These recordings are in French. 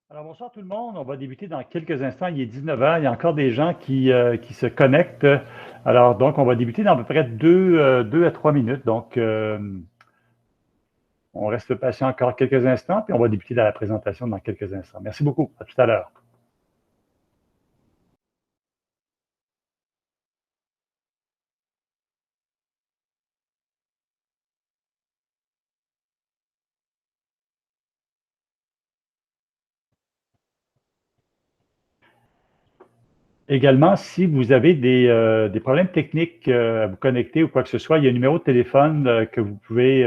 Alors, bonsoir tout le monde. On va débuter dans quelques instants. Il est 19 heures. Il y a encore des gens qui se connectent. Alors, donc, on va débuter dans à peu près 2 à 3 minutes. Donc, on reste patient encore quelques instants, puis on va débuter dans la présentation dans quelques instants. Merci beaucoup. À tout à l'heure. Également, si vous avez des problèmes techniques à vous connecter ou quoi que ce soit, il y a un numéro de téléphone que vous pouvez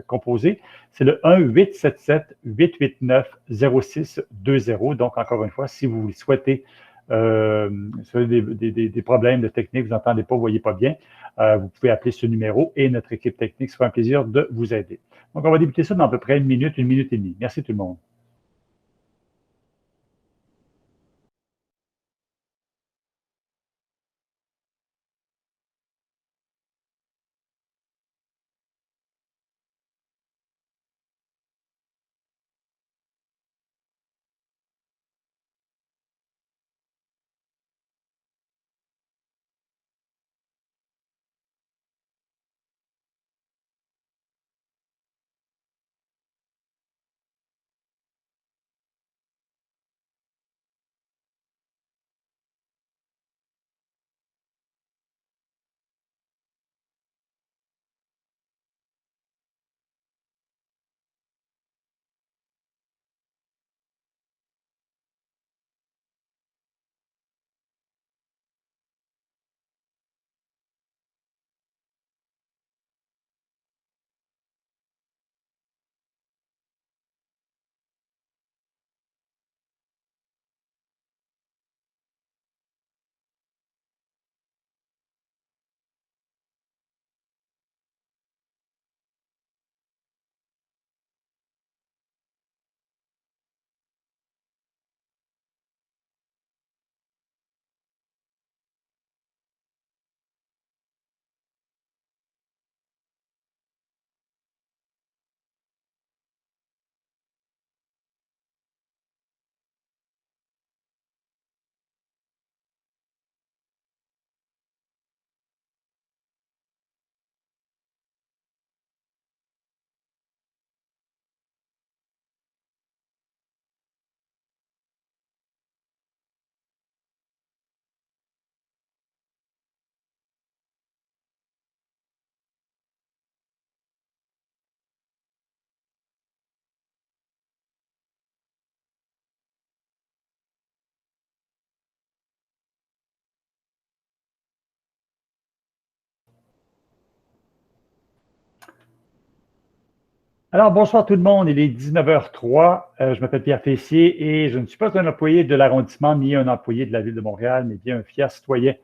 composer. C'est le 1-877-889-0620. Donc, encore une fois, si vous souhaitez si vous avez des problèmes de technique, vous n'entendez pas, vous ne voyez pas bien, vous pouvez appeler ce numéro et notre équipe technique sera un plaisir de vous aider. Donc, on va débuter ça dans à peu près une minute et demie. Merci tout le monde. Alors, bonsoir tout le monde. Il est 19h03. Je m'appelle Pierre Tessier et je ne suis pas un employé de l'arrondissement ni un employé de la Ville de Montréal, mais bien un fier citoyen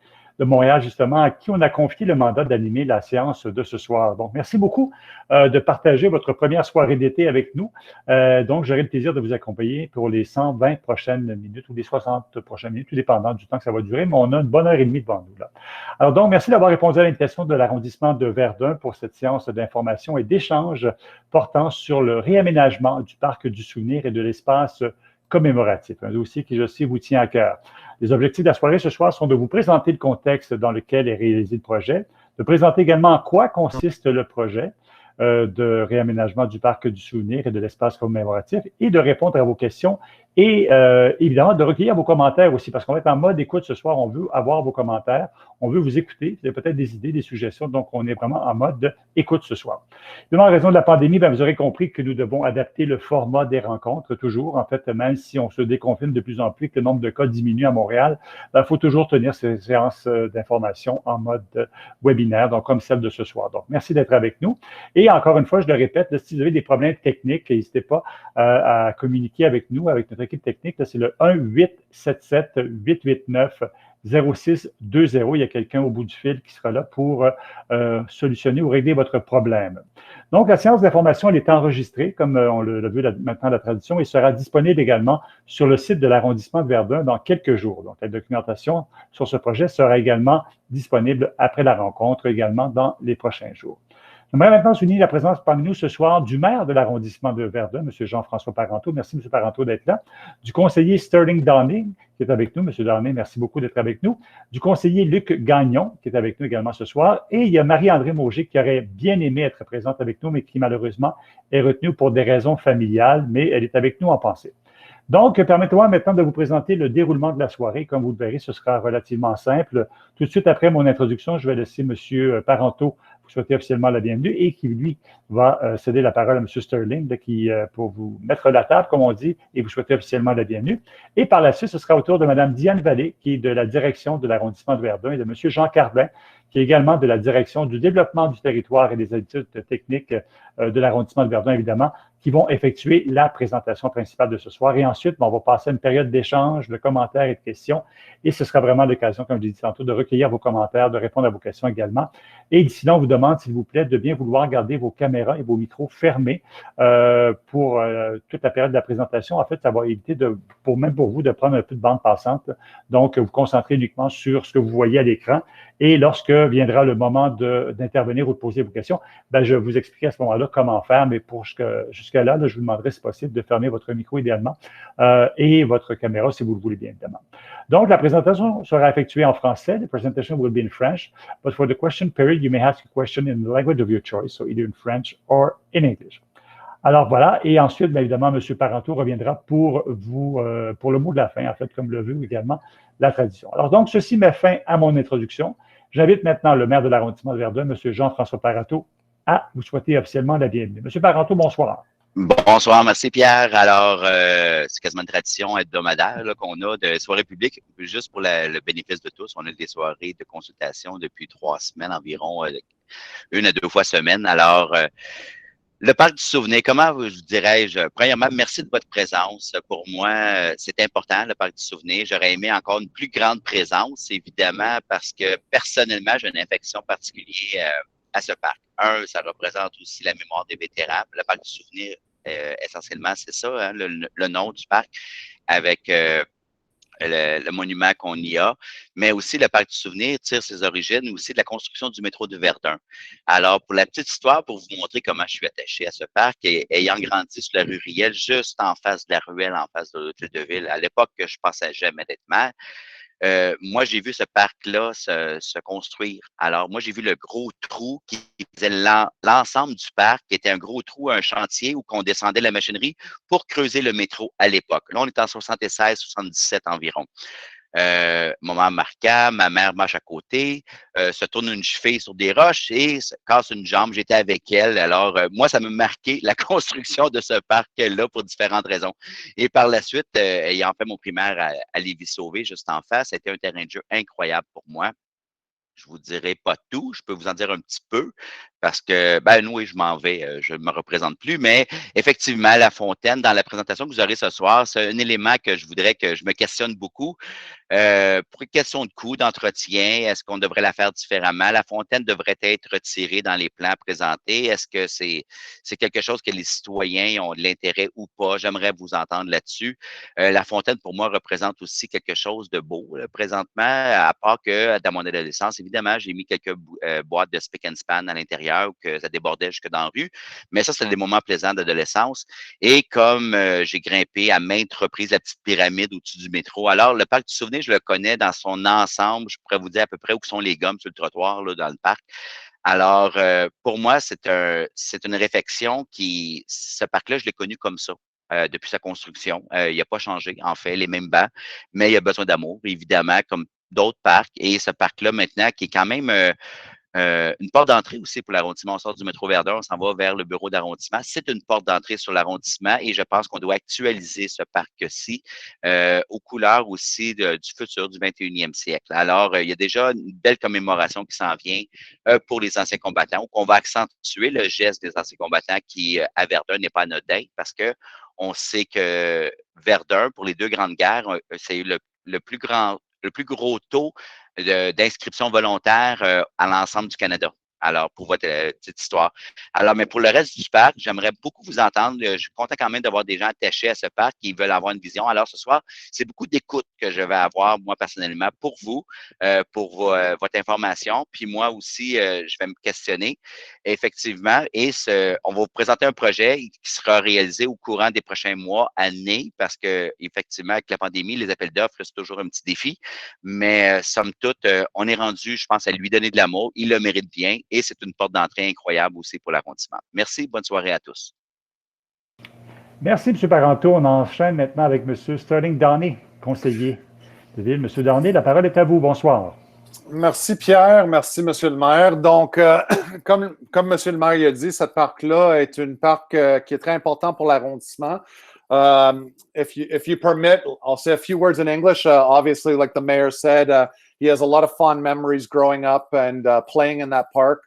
de Montréal, justement, à qui on a confié le mandat d'animer la séance de ce soir. Donc, merci beaucoup de partager votre première soirée d'été avec nous. Donc, j'aurai le plaisir de vous accompagner pour les 120 prochaines minutes ou les 60 prochaines minutes, tout dépendant du temps que ça va durer, mais on a une bonne heure et demie devant nous, là. Alors donc, merci d'avoir répondu à l'invitation de l'arrondissement de Verdun pour cette séance d'information et d'échange portant sur le réaménagement du parc du souvenir et de l'espace commémoratif, un dossier qui, je sais, vous tient à cœur. Les objectifs de la soirée ce soir sont de vous présenter le contexte dans lequel est réalisé le projet, de présenter également en quoi consiste le projet de réaménagement du parc du souvenir et de l'espace commémoratif et de répondre à vos questions et évidemment de recueillir vos commentaires aussi parce qu'on va être en mode écoute ce soir, on veut avoir vos commentaires, on veut vous écouter, vous avez peut-être des idées, des suggestions, donc on est vraiment en mode écoute ce soir. Évidemment, en raison de la pandémie, bien, vous aurez compris que nous devons adapter le format des rencontres toujours. En fait, même si on se déconfine de plus en plus, que le nombre de cas diminue à Montréal, il faut toujours tenir ces séances d'information en mode webinaire, donc comme celle de ce soir. Donc, merci d'être avec nous. Et encore une fois, je le répète, si vous avez des problèmes techniques, n'hésitez pas à communiquer avec nous, avec notre équipe technique. C'est le 1-877-889-0620. Il y a quelqu'un au bout du fil qui sera là pour solutionner ou régler votre problème. Donc, la séance d'information, elle est enregistrée, comme on l'a vu maintenant la tradition, et sera disponible également sur le site de l'arrondissement de Verdun dans quelques jours. Donc, la documentation sur ce projet sera également disponible après la rencontre, également dans les prochains jours. J'aimerais maintenant souligner la présence parmi nous ce soir du maire de l'arrondissement de Verdun, M. Jean-François Parenteau. Merci, M. Parenteau, d'être là. Du conseiller Sterling Downing, qui est avec nous. M. Downing, merci beaucoup d'être avec nous. Du conseiller Luc Gagnon, qui est avec nous également ce soir. Et il y a Marie-André Mauger, qui aurait bien aimé être présente avec nous, mais qui malheureusement est retenue pour des raisons familiales, mais elle est avec nous en pensée. Donc, permettez-moi maintenant de vous présenter le déroulement de la soirée. Comme vous le verrez, ce sera relativement simple. Tout de suite après mon introduction, je vais laisser M. Parenteau vous souhaiter officiellement la bienvenue et qui, lui, va céder la parole à M. Sterling pour vous mettre la table, comme on dit, et vous souhaiter officiellement la bienvenue. Et par la suite, ce sera au tour de Mme Diane Vallée, qui est de la direction de l'arrondissement de Verdun, et de M. Jean Cardin, qui est également de la direction du développement du territoire et des études techniques de l'arrondissement de Verdun, évidemment, qui vont effectuer la présentation principale de ce soir. Et ensuite, on va passer à une période d'échange, de commentaires et de questions. Et ce sera vraiment l'occasion, comme je l'ai dit tantôt, de recueillir vos commentaires, de répondre à vos questions également. Et d'ici là, on vous demande, s'il vous plaît, de bien vouloir garder vos caméras et vos micros fermés pour toute la période de la présentation. En fait, ça va éviter, même pour vous, de prendre un peu de bande passante. Donc, vous concentrez uniquement sur ce que vous voyez à l'écran. Et lorsque viendra le moment d'intervenir ou de poser vos questions, ben, je vous expliquerai à ce moment-là comment faire, mais pour jusqu'à là, je vous demanderai, si possible, de fermer votre micro idéalement et votre caméra, si vous le voulez bien, évidemment. Donc, la présentation sera effectuée en français. The presentation will be in French, but for the question period, you may ask a question in the language of your choice, so either in French or in English. Alors voilà, et ensuite, bien évidemment, M. Parenteau reviendra pour le mot de la fin, en fait, comme le veut également la tradition. Alors donc, ceci met fin à mon introduction. J'invite maintenant le maire de l'arrondissement de Verdun, M. Jean-François Parenteau, à vous souhaiter officiellement la bienvenue. M. Parenteau, bonsoir. Bonsoir, merci Pierre. Alors, c'est quasiment une tradition hebdomadaire qu'on a de soirées publiques. Juste pour le bénéfice de tous, on a des soirées de consultation depuis 3 semaines environ, une à deux fois semaine. Alors, le parc du souvenir, comment vous dirais-je? Premièrement, merci de votre présence. Pour moi, c'est important, le parc du souvenir. J'aurais aimé encore une plus grande présence, évidemment, parce que personnellement, j'ai une affection particulière à ce parc. Ça représente aussi la mémoire des vétérans. Le parc du souvenir, essentiellement, c'est ça, hein, le nom du parc, avec le monument qu'on y a, mais aussi le parc du souvenir tire ses origines aussi de la construction du métro de Verdun. Alors, pour la petite histoire, pour vous montrer comment je suis attaché à ce parc, et ayant grandi sur la rue Riel, juste en face de la ruelle, en face de l'hôtel de ville, à l'époque que je pensais jamais d'être maire, moi, j'ai vu ce parc-là se construire. Alors, moi, j'ai vu le gros trou qui faisait l'ensemble du parc, qui était un gros trou, un chantier où on descendait la machinerie pour creuser le métro à l'époque. Là, on est en 76, 77 environ. Moment marquant, ma mère marche à côté, se tourne une cheville sur des roches et se casse une jambe. J'étais avec elle. Alors, moi, ça m'a marqué la construction de ce parc-là pour différentes raisons. Et par la suite, ayant fait mon primaire à Lévis-Sauvé, juste en face, c'était un terrain de jeu incroyable pour moi. Je vous dirai pas tout, je peux vous en dire un petit peu parce que, ben oui, je m'en vais, je ne me représente plus, mais effectivement, la fontaine, dans la présentation que vous aurez ce soir, c'est un élément que je voudrais que je me questionne beaucoup. Pour une question de coût, d'entretien, est-ce qu'on devrait la faire différemment? La fontaine devrait être retirée dans les plans présentés. Est-ce que c'est quelque chose que les citoyens ont de l'intérêt ou pas? J'aimerais vous entendre là-dessus. La fontaine, pour moi, représente aussi quelque chose de beau là, présentement, à part que dans mon adolescence, évidemment, j'ai mis quelques boîtes de spick and span à l'intérieur que ça débordait jusque dans la rue. Mais ça, c'est des moments plaisants d'adolescence. Et comme j'ai grimpé à maintes reprises la petite pyramide au-dessus du métro, alors le parc du souvenir, je le connais dans son ensemble. Je pourrais vous dire à peu près où sont les gommes sur le trottoir là, dans le parc. Alors, pour moi, c'est une réflexion ce parc-là, je l'ai connu comme ça. Depuis sa construction. Il n'a pas changé, en fait, les mêmes bancs, mais il a besoin d'amour, évidemment, comme d'autres parcs. Et ce parc-là, maintenant, qui est quand même une porte d'entrée aussi pour l'arrondissement. On sort du métro Verdun, on s'en va vers le bureau d'arrondissement. C'est une porte d'entrée sur l'arrondissement et je pense qu'on doit actualiser ce parc-ci aux couleurs aussi du futur du 21e siècle. Alors, il y a déjà une belle commémoration qui s'en vient pour les anciens combattants, où on va accentuer le geste des anciens combattants qui, à Verdun, n'est pas anodin parce que on sait que Verdun, pour les deux grandes guerres, c'est eu le plus gros taux d'inscription volontaire à l'ensemble du Canada. Alors, pour votre petite histoire. Alors, mais pour le reste du parc, j'aimerais beaucoup vous entendre. Je suis content quand même d'avoir des gens attachés à ce parc qui veulent avoir une vision. Alors, ce soir, c'est beaucoup d'écoute que je vais avoir, moi, personnellement, pour vous, pour votre information. Puis moi aussi, je vais me questionner, effectivement. Et on va vous présenter un projet qui sera réalisé au courant des prochains mois, années, parce que, effectivement, avec la pandémie, les appels d'offres, c'est toujours un petit défi. Mais, somme toute, on est rendu, je pense, à lui donner de l'amour. Il le mérite bien. Et c'est une porte d'entrée incroyable aussi pour l'arrondissement. Merci, bonne soirée à tous. Merci, M. Parenteau. On enchaîne maintenant avec M. Sterling Downey, conseiller de ville. M. Downey, la parole est à vous. Bonsoir. Merci, Pierre. Merci, Monsieur le maire. Donc, comme Monsieur le maire a dit, cette parc-là est une parc qui est très important pour l'arrondissement. If you permit, I'll say a few words in English. Obviously, like the mayor said, he has a lot of fond memories growing up and playing in that park.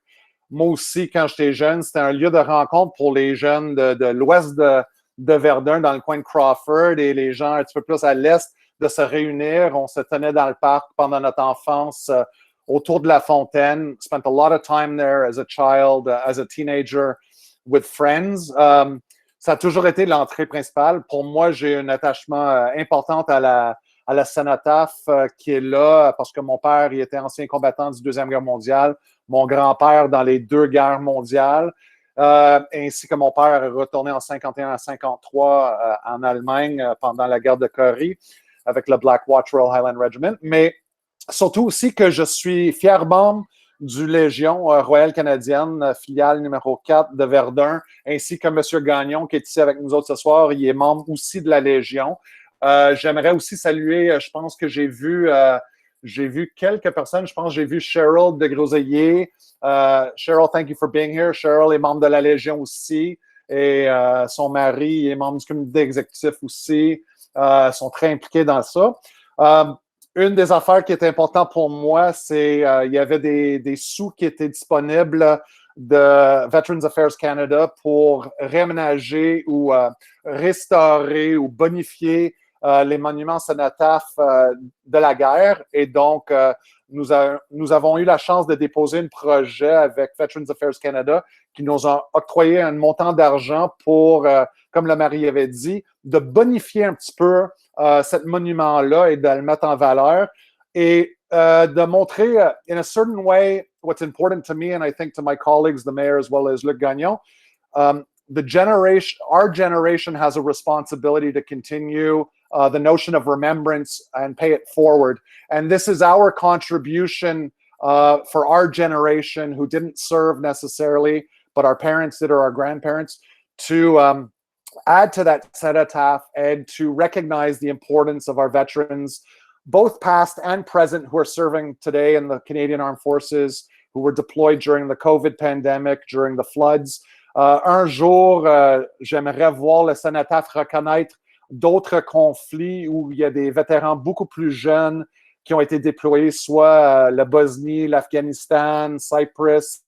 Moi aussi, quand j'étais jeune, c'était un lieu de rencontre pour les jeunes de l'ouest de Verdun, dans le coin de Crawford, et les gens un petit peu plus à l'est de se réunir. On se tenait dans le parc pendant notre enfance, autour de la fontaine. Spent a lot of time there as a child, as a teenager, with friends. Ça a toujours été l'entrée principale. Pour moi, j'ai un attachement important à la Cénotaphe qui est là parce que mon père, il était ancien combattant du Deuxième Guerre mondiale, mon grand-père dans les 2 guerres mondiales, ainsi que mon père est retourné en 51 à 53 en Allemagne pendant la guerre de Corée avec le Black Watch Royal Highland Regiment, mais surtout aussi que je suis fier membre du Légion Royale Canadienne, filiale numéro 4 de Verdun, ainsi que M. Gagnon qui est ici avec nous autres ce soir, il est membre aussi de la Légion. J'aimerais aussi saluer, je pense que j'ai vu quelques personnes. Je pense que j'ai vu Cheryl de Groseilliers. Cheryl, thank you for being here. Cheryl est membre de la Légion aussi. Et son mari est membre du comité exécutif aussi. Sont très impliqués dans ça. Une des affaires qui est importante pour moi, c'est il y avait des sous qui étaient disponibles de Veterans Affairs Canada pour réaménager ou restaurer ou bonifier les monuments cénotaphes de la guerre. Et donc, nous avons eu la chance de déposer un projet avec Veterans Affairs Canada qui nous a octroyé un montant d'argent pour, comme le mari avait dit, de bonifier un petit peu ce monument-là et de le mettre en valeur et de montrer, in a certain way, what's important to me and I think to my colleagues, the mayor as well as Luc Gagnon, our generation has a responsibility to continue the notion of remembrance and pay it forward. And this is our contribution for our generation who didn't serve necessarily, but our parents did or our grandparents, to add to that cenotaph and to recognize the importance of our veterans, both past and present, who are serving today in the Canadian Armed Forces, who were deployed during the COVID pandemic, during the floods. Un jour, j'aimerais voir le cenotaphe reconnaître d'autres conflits où il y a des vétérans beaucoup plus jeunes qui ont été déployés, soit la Bosnie, l'Afghanistan, Cyprus,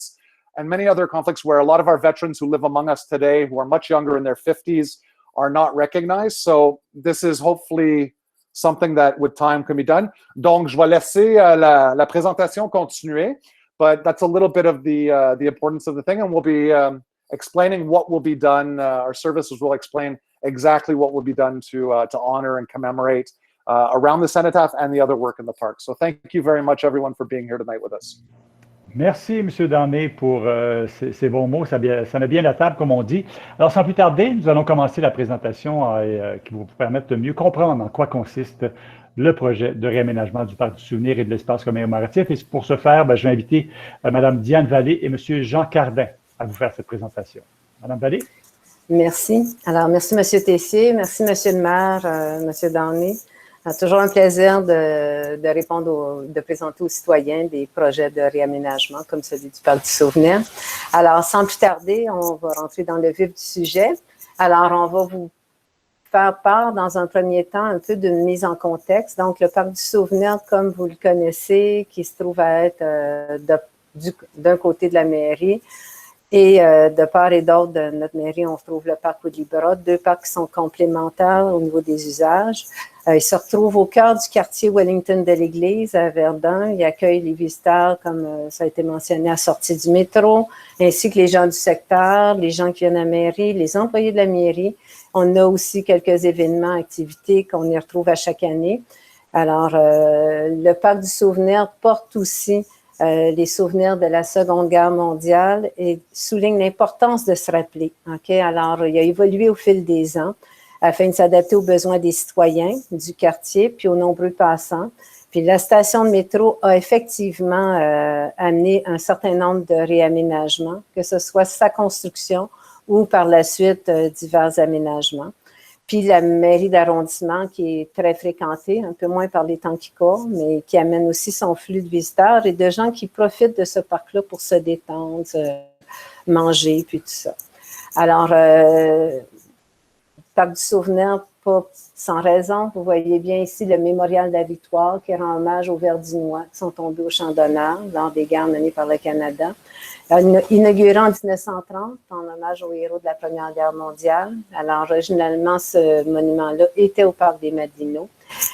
and many other conflicts where a lot of our veterans who live among us today, who are much younger in their 50s, are not recognized. So this is hopefully something that with time can be done. Donc, je vais laisser la présentation continuer, but that's a little bit of the importance of the thing, and we'll be explaining what will be done. Our services will explain exactly what will be done to honor and commemorate around the cenotaph and the other work in the park. So thank you very much, everyone, for being here tonight with us. Merci, M. Downey, pour ces bons mots. Ça met bien la table, comme on dit. Alors, sans plus tarder, nous allons commencer la présentation qui va vous permettre de mieux comprendre en quoi consiste le projet de réaménagement du Parc du Souvenir et de l'espace commémoratif. Et pour ce faire, je vais inviter Mme Diane Vallée et M. Jean Cardin à vous faire cette présentation. Mme Vallée? Merci. Alors, merci, M. Tessier. Merci, M. le maire, M. Downey. C'est toujours un plaisir de répondre, de présenter aux citoyens des projets de réaménagement comme celui du Parc du Souvenir. Alors, sans plus tarder, on va rentrer dans le vif du sujet. Alors, on va vous faire part, dans un premier temps, un peu d'une mise en contexte. Donc, le Parc du Souvenir, comme vous le connaissez, qui se trouve à être d'un côté de la mairie, et de part et d'autre de notre mairie, on trouve le parc Woodley-Broad, 2 parcs qui sont complémentaires au niveau des usages. Il se retrouve au cœur du quartier Wellington de l'Église à Verdun. Il accueille les visiteurs, comme ça a été mentionné, à la sortie du métro, ainsi que les gens du secteur, les gens qui viennent à la mairie, les employés de la mairie. On a aussi quelques événements, activités qu'on y retrouve à chaque année. Alors, le Parc du souvenir porte aussi les souvenirs de la Seconde Guerre mondiale et souligne l'importance de se rappeler. Okay? Alors, il a évolué au fil des ans afin de s'adapter aux besoins des citoyens du quartier, puis aux nombreux passants. Puis la station de métro a effectivement amené un certain nombre de réaménagements, que ce soit sa construction ou par la suite divers aménagements. Puis la mairie d'arrondissement qui est très fréquentée, un peu moins par les temps qui courent, mais qui amène aussi son flux de visiteurs et de gens qui profitent de ce parc-là pour se détendre, manger, puis tout ça. Alors, Parc du souvenir, pas sans raison. Vous voyez bien ici le mémorial de la Victoire qui rend hommage aux Verdinois qui sont tombés au champ d'honneur lors des guerres menées par le Canada. Inauguré en 1930 en hommage aux héros de la Première Guerre mondiale. Alors, originalement, ce monument-là était au Parc des Madelineaux.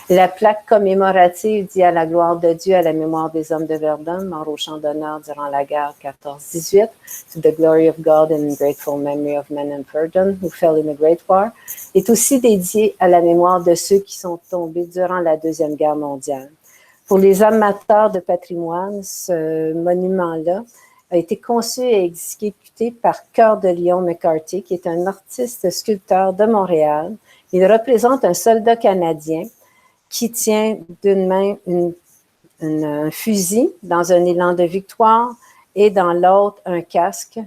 La plaque commémorative dit à la gloire de Dieu, à la mémoire des hommes de Verdun, morts au champ d'honneur durant la guerre 14-18, to the glory of God and in grateful memory of men in Verdun who fell in the Great War, est aussi dédiée à la mémoire de ceux qui sont tombés durant la Deuxième Guerre mondiale. Pour les amateurs de patrimoine, ce monument-là a été conçu et exécuté par Cœur de Lion McCarthy, qui est un artiste sculpteur de Montréal. Il représente un soldat canadien qui tient d'une main un fusil dans un élan de victoire et dans l'autre un casque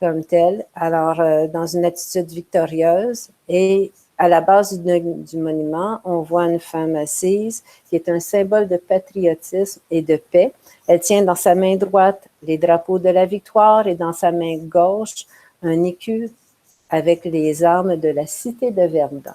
comme tel, alors dans une attitude victorieuse. Et à la base du monument, on voit une femme assise qui est un symbole de patriotisme et de paix. Elle tient dans sa main droite les drapeaux de la victoire et dans sa main gauche un écu avec les armes de la cité de Verdun.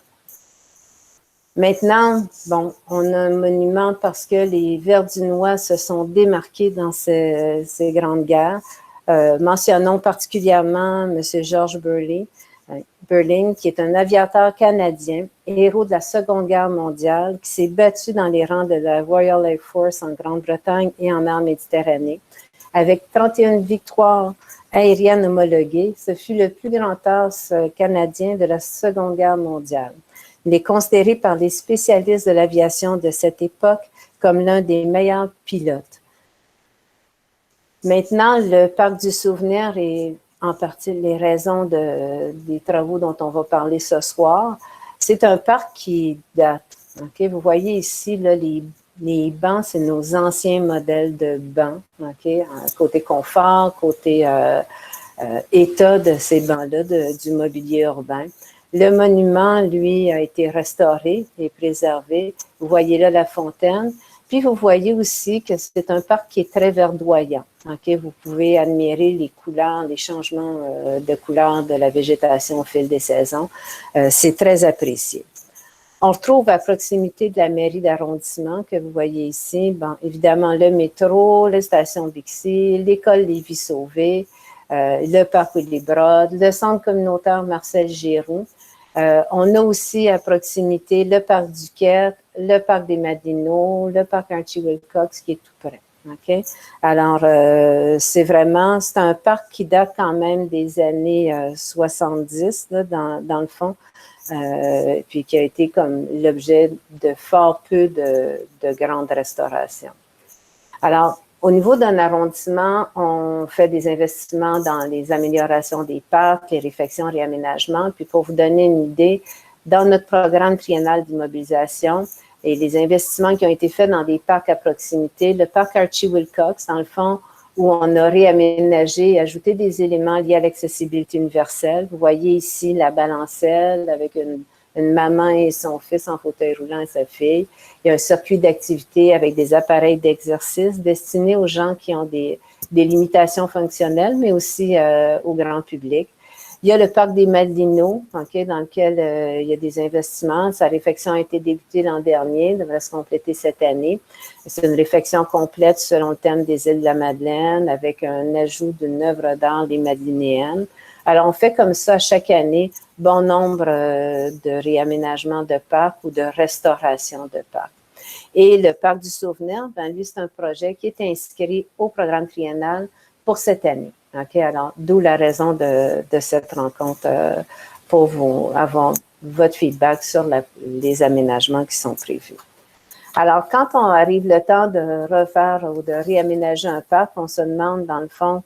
Maintenant, bon, on a un monument parce que les Verdinois se sont démarqués dans ces grandes guerres. Mentionnons particulièrement M. George Burling, qui est un aviateur canadien, héros de la Seconde Guerre mondiale, qui s'est battu dans les rangs de la Royal Air Force en Grande-Bretagne et en mer Méditerranée. Avec 31 victoires aériennes homologuées, ce fut le plus grand as canadien de la Seconde Guerre mondiale. Il est considéré par les spécialistes de l'aviation de cette époque comme l'un des meilleurs pilotes. Maintenant, le Parc du souvenir est en partie les raisons des travaux dont on va parler ce soir. C'est un parc qui date. Okay? Vous voyez ici là, les bancs, c'est nos anciens modèles de bancs. Okay? Côté confort, côté état de ces bancs-là, du mobilier urbain. Le monument, lui, a été restauré et préservé. Vous voyez là la fontaine. Puis, vous voyez aussi que c'est un parc qui est très verdoyant. Okay? Vous pouvez admirer les couleurs, les changements de couleurs de la végétation au fil des saisons. C'est très apprécié. On retrouve à proximité de la mairie d'arrondissement que vous voyez ici, bon, évidemment, le métro, la station Bixi, l'école Lévis-Sauvé, le parc Willy-Brod, le centre communautaire Marcel Giroux. On a aussi à proximité le parc Duquette, le parc des Madelineaux, le parc Archie Wilcox qui est tout près. Okay? Alors, c'est un parc qui date quand même des années 70, là, dans le fond, puis qui a été comme l'objet de fort peu de grandes restaurations. Alors, au niveau d'un arrondissement, on fait des investissements dans les améliorations des parcs, les réfections, réaménagements. Puis pour vous donner une idée, dans notre programme triennal d'immobilisation et les investissements qui ont été faits dans des parcs à proximité, le parc Archie Wilcox, dans le fond, où on a réaménagé et ajouté des éléments liés à l'accessibilité universelle. Vous voyez ici la balancelle avec une maman et son fils en fauteuil roulant et sa fille. Il y a un circuit d'activité avec des appareils d'exercice destinés aux gens qui ont des limitations fonctionnelles, mais aussi au grand public. Il y a le parc des Madelineaux, okay, dans lequel il y a des investissements. Sa réfection a été débutée l'an dernier, devrait se compléter cette année. C'est une réfection complète selon le thème des îles de la Madeleine, avec un ajout d'une œuvre d'art des Madelinéennes. Alors, on fait comme ça chaque année, bon nombre de réaménagements de parcs ou de restauration de parcs. Et le Parc du Souvenir, ben, lui, c'est un projet qui est inscrit au programme triennal pour cette année. Okay? Alors, d'où la raison de cette rencontre pour vous avoir votre feedback sur les aménagements qui sont prévus. Alors, quand on arrive le temps de refaire ou de réaménager un parc, on se demande, dans le fond,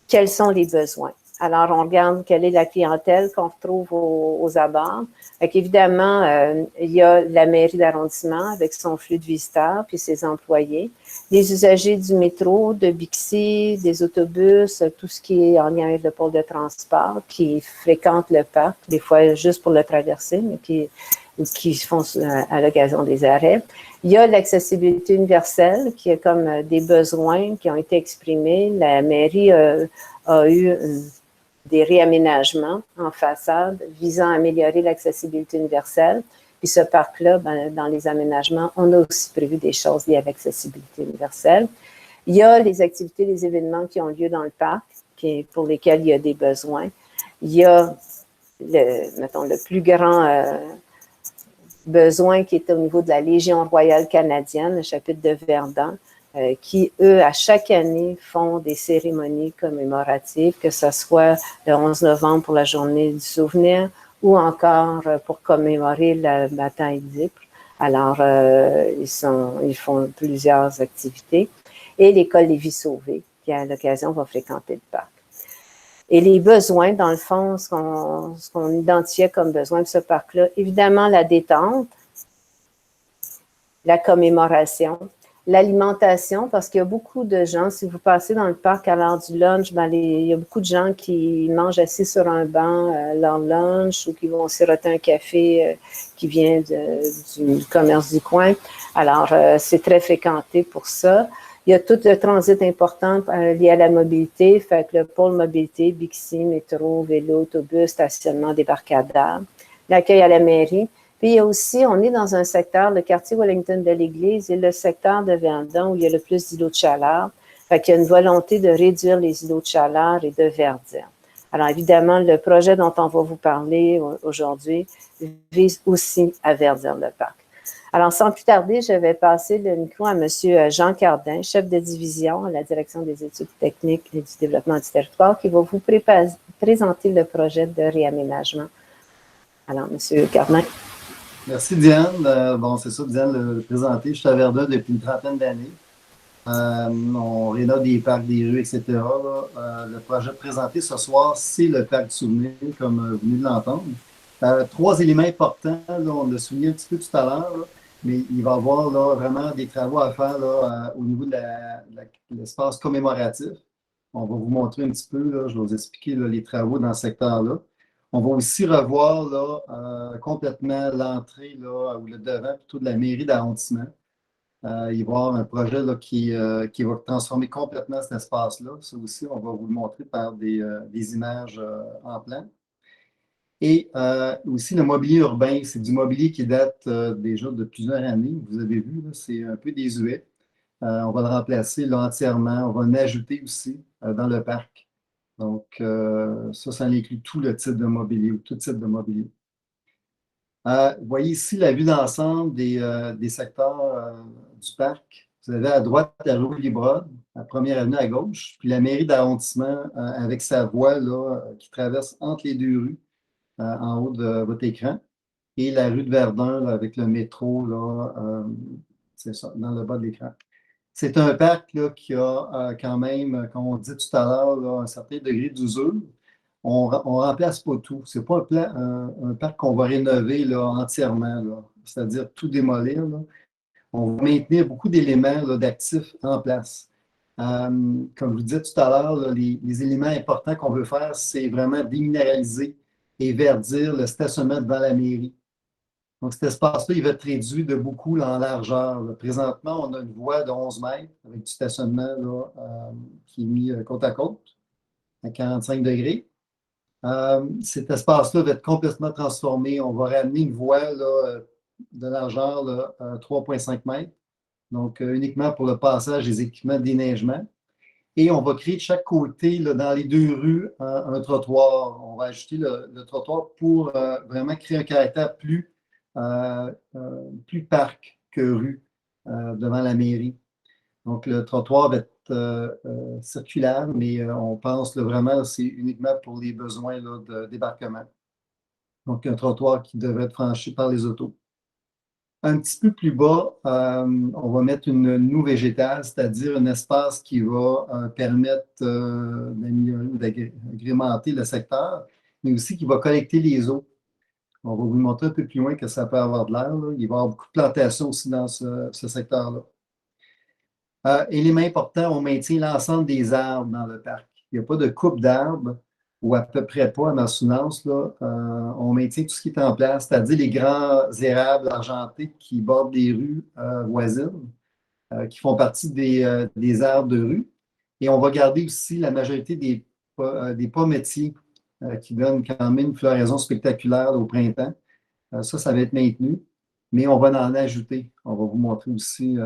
quels sont les besoins. Alors, on regarde quelle est la clientèle qu'on retrouve aux abords. Évidemment, il y a la mairie d'arrondissement avec son flux de visiteurs puis ses employés, les usagers du métro, de Bixi, des autobus, tout ce qui est en lien avec le pôle de transport qui fréquentent le parc, des fois juste pour le traverser, mais qui font à l'occasion des arrêts. Il y a l'accessibilité universelle qui est comme des besoins qui ont été exprimés. La mairie a eu des réaménagements en façade visant à améliorer l'accessibilité universelle. Puis ce parc-là, ben, dans les aménagements, on a aussi prévu des choses liées à l'accessibilité universelle. Il y a les activités, les événements qui ont lieu dans le parc, pour lesquels il y a des besoins. Il y a, le plus grand besoin qui est au niveau de la Légion royale canadienne, le chapitre de Verdun, qui, eux, à chaque année, font des cérémonies commémoratives, que ce soit le 11 novembre pour la journée du souvenir ou encore pour commémorer la bataille d'Ypres. Alors, ils font plusieurs activités. Et l'école Les Vies Sauvées, qui à l'occasion va fréquenter le parc. Et les besoins, dans le fond, ce qu'on identifiait comme besoin de ce parc-là, évidemment la détente, la commémoration, l'alimentation, parce qu'il y a beaucoup de gens, si vous passez dans le parc à l'heure du lunch, ben il y a beaucoup de gens qui mangent assis sur un banc leur lunch ou qui vont siroter un café qui vient du commerce du coin. Alors, c'est très fréquenté pour ça. Il y a tout le transit important lié à la mobilité, fait que le pôle mobilité, Bixi, métro, vélo, autobus, stationnement, débarcadère, l'accueil à la mairie. Puis il y a aussi, on est dans un secteur, le quartier Wellington de l'Église et le secteur de Verdun où il y a le plus d'îlots de chaleur. Fait qu'il y a une volonté de réduire les îlots de chaleur et de verdir. Alors évidemment, le projet dont on va vous parler aujourd'hui vise aussi à verdir le parc. Alors, sans plus tarder, je vais passer le micro à M. Jean Cardin, chef de division à la Direction des études techniques et du développement du territoire, qui va vous présenter le projet de réaménagement. Alors, M. Cardin. Merci, Diane. Bon, c'est ça, Diane l'a présenté. Je suis à Verdun depuis une trentaine d'années. On rénove des parcs, des rues, etc. Le projet présenté ce soir, c'est le parc du souvenir, comme vous venez de l'entendre. 3 éléments importants, là, on l'a souligné un petit peu tout à l'heure, mais il va y avoir là, vraiment des travaux à faire là, au niveau de l'espace commémoratif. On va vous montrer un petit peu, là, je vais vous expliquer là, les travaux dans ce secteur-là. On va aussi revoir là, complètement l'entrée là, ou le devant plutôt de la mairie d'arrondissement. Il va y avoir un projet là, qui va transformer complètement cet espace-là. Ça aussi, on va vous le montrer par des images en plan. Et aussi le mobilier urbain, c'est du mobilier qui date déjà de plusieurs années. Vous avez vu, c'est un peu désuet. On va le remplacer là, entièrement. On va en ajouter aussi dans le parc. Donc, ça inclut tout le type de mobilier ou tout type de mobilier. Vous voyez ici la vue d'ensemble des secteurs du parc. Vous avez à droite la rue Librode, la première avenue à gauche, puis la mairie d'arrondissement avec sa voie là, qui traverse entre les deux rues en haut de votre écran, et la rue de Verdun là, avec le métro, là, c'est ça, dans le bas de l'écran. C'est un parc là, qui a quand même, comme on dit tout à l'heure, un certain degré d'usure. On ne remplace pas tout. Ce n'est pas un parc qu'on va rénover là, entièrement, c'est-à-dire tout démolir. Là. On va maintenir beaucoup d'éléments d'actifs en place. Comme je vous disais tout à l'heure, les éléments importants qu'on veut faire, c'est vraiment déminéraliser et verdir le stationnement devant la mairie. Donc, cet espace-là, il va être réduit de beaucoup là, en largeur. Là. Présentement, on a une voie de 11 mètres avec du stationnement là, qui est mis côte à côte, à 45 degrés. Cet espace-là va être complètement transformé. On va ramener une voie là, de largeur à 3,5 mètres, donc uniquement pour le passage des équipements de déneigement. Et on va créer de chaque côté, là, dans les deux rues, un trottoir. On va ajouter le trottoir pour vraiment créer un caractère plus parc que rue devant la mairie. Donc, le trottoir va être circulaire, mais on pense là, vraiment c'est uniquement pour les besoins là, de débarquement. Donc, un trottoir qui devrait être franchi par les autos. Un petit peu plus bas, on va mettre une noue végétale, c'est-à-dire un espace qui va permettre d'améliorer ou d'agrémenter le secteur, mais aussi qui va collecter les eaux. On va vous montrer un peu plus loin que ça peut avoir de l'air. Il va y avoir beaucoup de plantations aussi dans ce secteur-là. Élément important, on maintient l'ensemble des arbres dans le parc. Il n'y a pas de coupe d'arbres, ou à peu près pas, à ma soutenance. On maintient tout ce qui est en place, c'est-à-dire les grands érables argentés qui bordent les rues voisines, qui font partie des arbres de rue. Et on va garder aussi la majorité des pommiers qui donnent quand même une floraison spectaculaire au printemps. Ça va être maintenu. Mais on va en ajouter. On va vous montrer aussi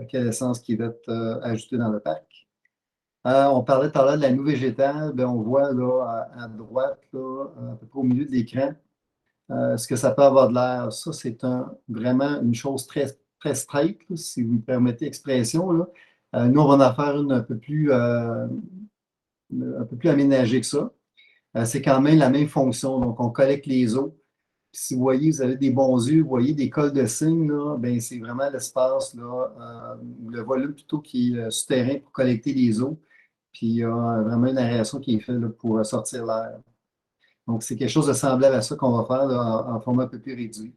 quelle essence qui va être ajoutée dans le parc. On parlait tout à l'heure de la noue végétale. Bien, on voit là, à droite, là, à peu près au milieu de l'écran, ce que ça peut avoir de l'air. Ça, c'est vraiment une chose très, très straight, là, si vous me permettez l'expression. Nous, on va en faire une un peu plus aménagée que ça. C'est quand même la même fonction. Donc, on collecte les eaux. Si vous voyez, vous avez des bons yeux, vous voyez des cols de cygne, ben, c'est vraiment l'espace, le volume plutôt qui est souterrain pour collecter les eaux. Puis il y a vraiment une aération qui est faite là, pour sortir l'air. Donc, c'est quelque chose de semblable à ça qu'on va faire là, en format un peu plus réduit.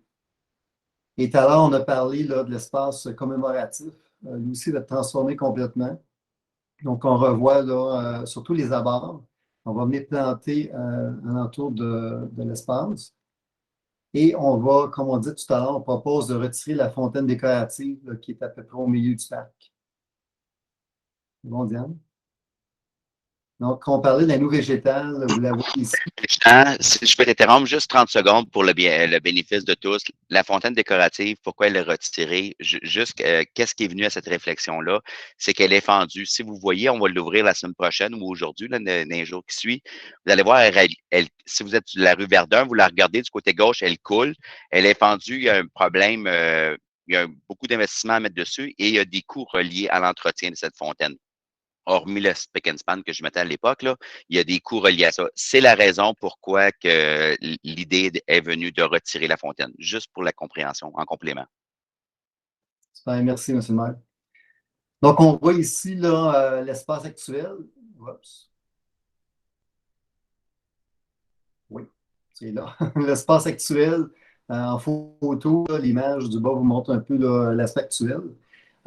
Et tout à l'heure, on a parlé là, de l'espace commémoratif. Lui aussi, va être transformé complètement. Donc, on revoit là, surtout les abords. On va venir planter alentour de l'espace. Et on va, comme on dit tout à l'heure, on propose de retirer la fontaine décorative là, qui est à peu près au milieu du parc. C'est bon, Diane? Donc, on parlait de la noue végétale, vous la voyez ici. Jean, si je peux t'interrompre juste 30 secondes pour le bénéfice de tous. La fontaine décorative, pourquoi elle est retirée? Juste, qu'est-ce qui est venu à cette réflexion-là? C'est qu'elle est fendue. Si vous voyez, on va l'ouvrir la semaine prochaine ou aujourd'hui, dans les jours qui suivent. Vous allez voir, si vous êtes sur la rue Verdun, vous la regardez du côté gauche, elle coule. Elle est fendue, il y a un problème, il y a beaucoup d'investissements à mettre dessus et il y a des coûts reliés à l'entretien de cette fontaine. Hormis le spick and span que je mettais à l'époque, là, il y a des coûts reliés à ça. C'est la raison pourquoi que l'idée est venue de retirer la fontaine, juste pour la compréhension, en complément. Super, merci, M. le maire. Donc, on voit ici l'espace actuel. Oups. Oui, c'est là. L'espace actuel, en photo, l'image du bas vous montre un peu l'aspect actuel.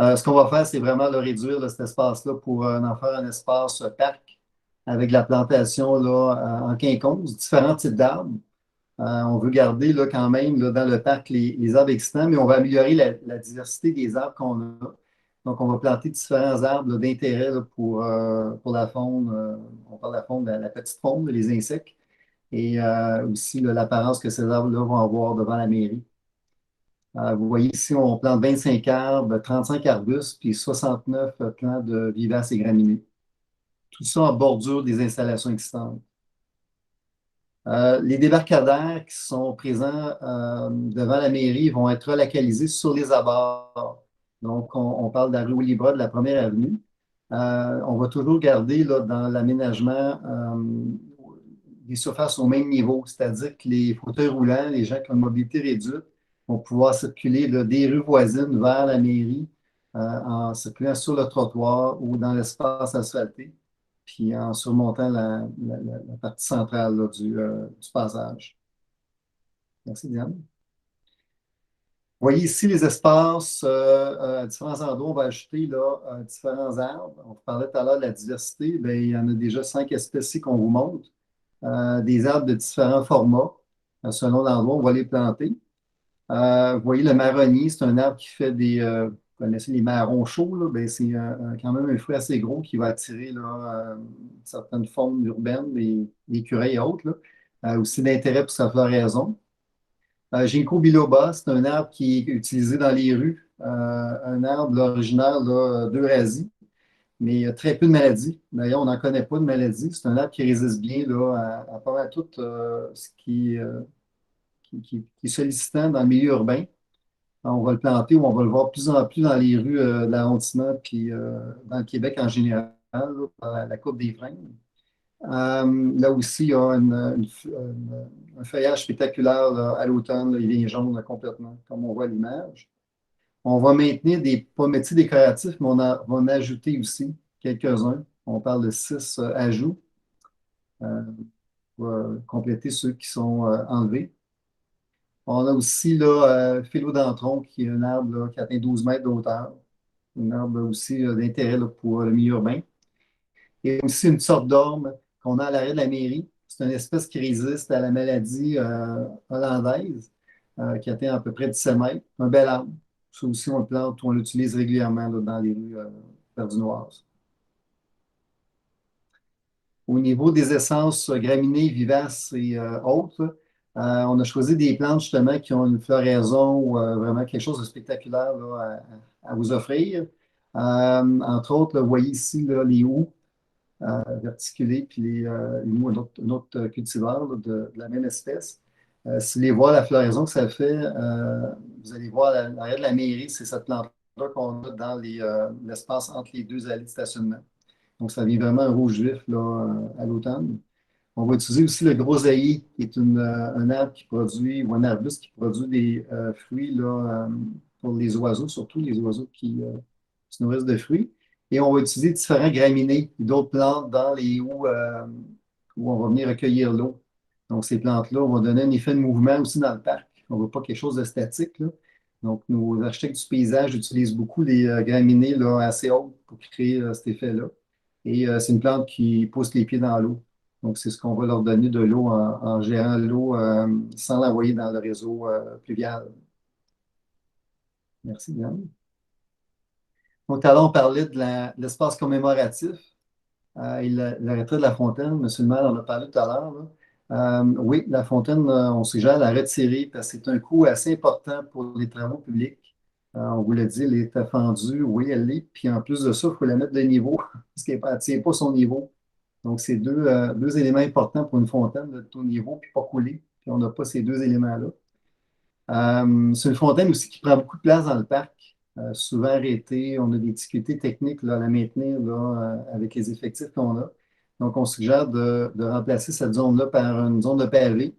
Ce qu'on va faire, c'est vraiment réduire cet espace-là pour en faire un espace parc avec de la plantation en quinconce, différents types d'arbres. On veut garder quand même dans le parc les arbres existants, mais on va améliorer la diversité des arbres qu'on a. Donc, on va planter différents arbres d'intérêt pour la faune. On parle de la faune, la petite faune, les insectes, et aussi l'apparence que ces arbres-là vont avoir devant la mairie. Vous voyez ici, on plante 25 arbres, 35 arbustes, puis 69 plants de vivaces et graminées. Tout ça en bordure des installations existantes. Les débarcadères qui sont présents devant la mairie vont être relocalisés sur les abords. Donc, on parle de la rue Libra de la Première Avenue. On va toujours garder dans l'aménagement des surfaces au même niveau, c'est-à-dire que les fauteuils roulants, les gens qui ont une mobilité réduite, vont pouvoir circuler des rues voisines vers la mairie en circulant sur le trottoir ou dans l'espace asphalté, puis en surmontant la partie centrale du passage. Merci, Diane. Vous voyez ici les espaces à différents endroits. On va ajouter différents arbres. On parlait tout à l'heure de la diversité. Bien, il y en a déjà 5 espèces ici qu'on vous montre. Des arbres de différents formats. Selon l'endroit, on va les planter. Vous voyez le marronnier, c'est un arbre qui fait vous connaissez les marrons chauds, ben, c'est quand même un fruit assez gros qui va attirer certaines faunes urbaines, les écureuils et autres. Aussi d'intérêt pour sa floraison. Ginkgo biloba, c'est un arbre qui est utilisé dans les rues, un arbre originaire d'Eurasie. mais il y a très peu de maladies. D'ailleurs, on n'en connaît pas de maladies. C'est un arbre qui résiste bien là, à pas mal tout ce qui est sollicitant dans le milieu urbain. On va le planter ou on va le voir de plus en plus dans les rues de l'arrondissement, puis dans le Québec en général, là, dans la Côte des Freins. Là aussi, il y a un feuillage spectaculaire là, à l'automne. Il devient jaune là, complètement, comme on voit à l'image. On va maintenir des pommiers décoratifs, mais va en ajouter aussi quelques-uns. On parle de 6 ajouts pour compléter ceux qui sont enlevés. On a aussi là, philodendron, qui est un arbre là, qui atteint 12 mètres de hauteur. Un arbre aussi d'intérêt là, pour le milieu urbain. Et aussi une sorte d'orme qu'on a à l'arrêt de la mairie. C'est une espèce qui résiste à la maladie hollandaise, qui atteint à peu près 17 mètres. Un bel arbre. Ça aussi, on le plante, on l'utilise régulièrement là, dans les rues verdinoises. Au niveau des essences graminées, vivaces et autres, on a choisi des plantes justement qui ont une floraison ou vraiment quelque chose de spectaculaire là, à vous offrir. Entre autres, là, vous voyez ici là, les houx verticulés, puis les houx, un autre cultivar là, de la même espèce. Si vous voulez voir la floraison que ça fait, vous allez voir à l'arrière de la mairie, c'est cette plante-là qu'on a dans l'espace entre les deux allées de stationnement. Donc, ça vient vraiment un rouge vif là, à l'automne. On va utiliser aussi le groseillier, qui est un arbre qui produit, ou un arbuste qui produit des fruits là, pour les oiseaux, surtout les oiseaux qui se nourrissent de fruits. Et on va utiliser différents graminées, d'autres plantes dans les où on va venir recueillir l'eau. Donc, ces plantes-là vont donner un effet de mouvement aussi dans le parc. On ne veut pas quelque chose de statique, là. Donc, nos architectes du paysage utilisent beaucoup les graminées là, assez hautes pour créer cet effet-là. Et c'est une plante qui pousse les pieds dans l'eau. Donc, c'est ce qu'on va leur donner de l'eau en gérant l'eau sans l'envoyer dans le réseau pluvial. Merci, Diane. Donc, tout à l'heure, on parlait de l'espace commémoratif et le retrait de la fontaine. Monsieur le maire en a parlé tout à l'heure. Oui, la fontaine, on suggère la retirer parce que c'est un coût assez important pour les travaux publics. On vous l'a dit, elle est fendue, oui, elle l'est. Puis en plus de ça, il faut la mettre de niveau parce qu'elle ne tient pas son niveau. Donc, c'est deux éléments importants pour une fontaine, de ton niveau, puis pas couler. Puis on n'a pas ces deux éléments-là. C'est une fontaine aussi qui prend beaucoup de place dans le parc. Souvent arrêtée, on a des difficultés techniques là, à la maintenir là, avec les effectifs qu'on a. Donc, on suggère de remplacer cette zone-là par une zone de pavé.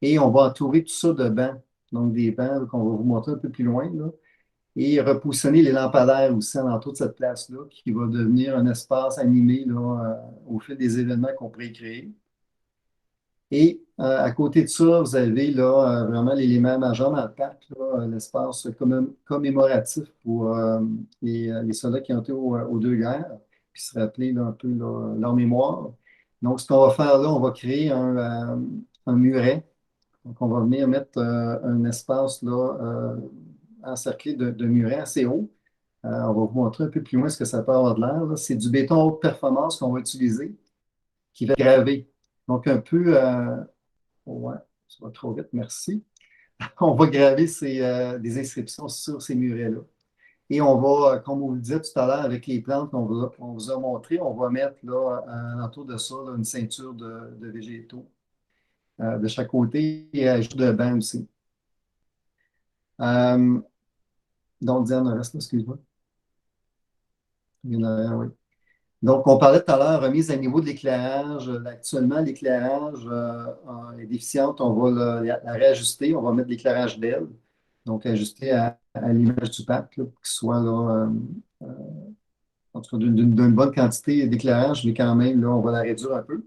Et on va entourer tout ça de bancs. Donc, des bancs qu'on va vous montrer un peu plus loin, là. Et repositionner les lampadaires aussi alentour de cette place-là, qui va devenir un espace animé là, au fil des événements qu'on pourrait créer. Et à côté de ça, vous avez là, vraiment l'élément majeur dans le parc, l'espace commémoratif pour les soldats qui ont été aux deux guerres, puis se rappeler là, un peu là, leur mémoire. Donc, ce qu'on va faire là, on va créer un muret. Donc, on va venir mettre un espace là, encerclé de murets assez haut. On va vous montrer un peu plus loin ce que ça peut avoir de l'air. C'est du béton haute performance qu'on va utiliser, qui va être gravé. Donc, un peu... ouais, ça va trop vite, merci. On va graver des inscriptions sur ces murets-là. Et on va, comme on vous le disait tout à l'heure, avec les plantes qu'on vous a montrées, on va mettre là, autour de ça là, une ceinture de végétaux de chaque côté et ajout de bancs aussi. Donc, Diane, reste là, excuse-moi. Oui. Donc, on parlait tout à l'heure, remise à niveau de l'éclairage. Actuellement, l'éclairage est déficiente. On va la réajuster. On va mettre de l'éclairage LED. Donc, ajuster à l'image du parc, là, pour qu'il soit là, en tout cas d'une bonne quantité d'éclairage, mais quand même, là, on va la réduire un peu.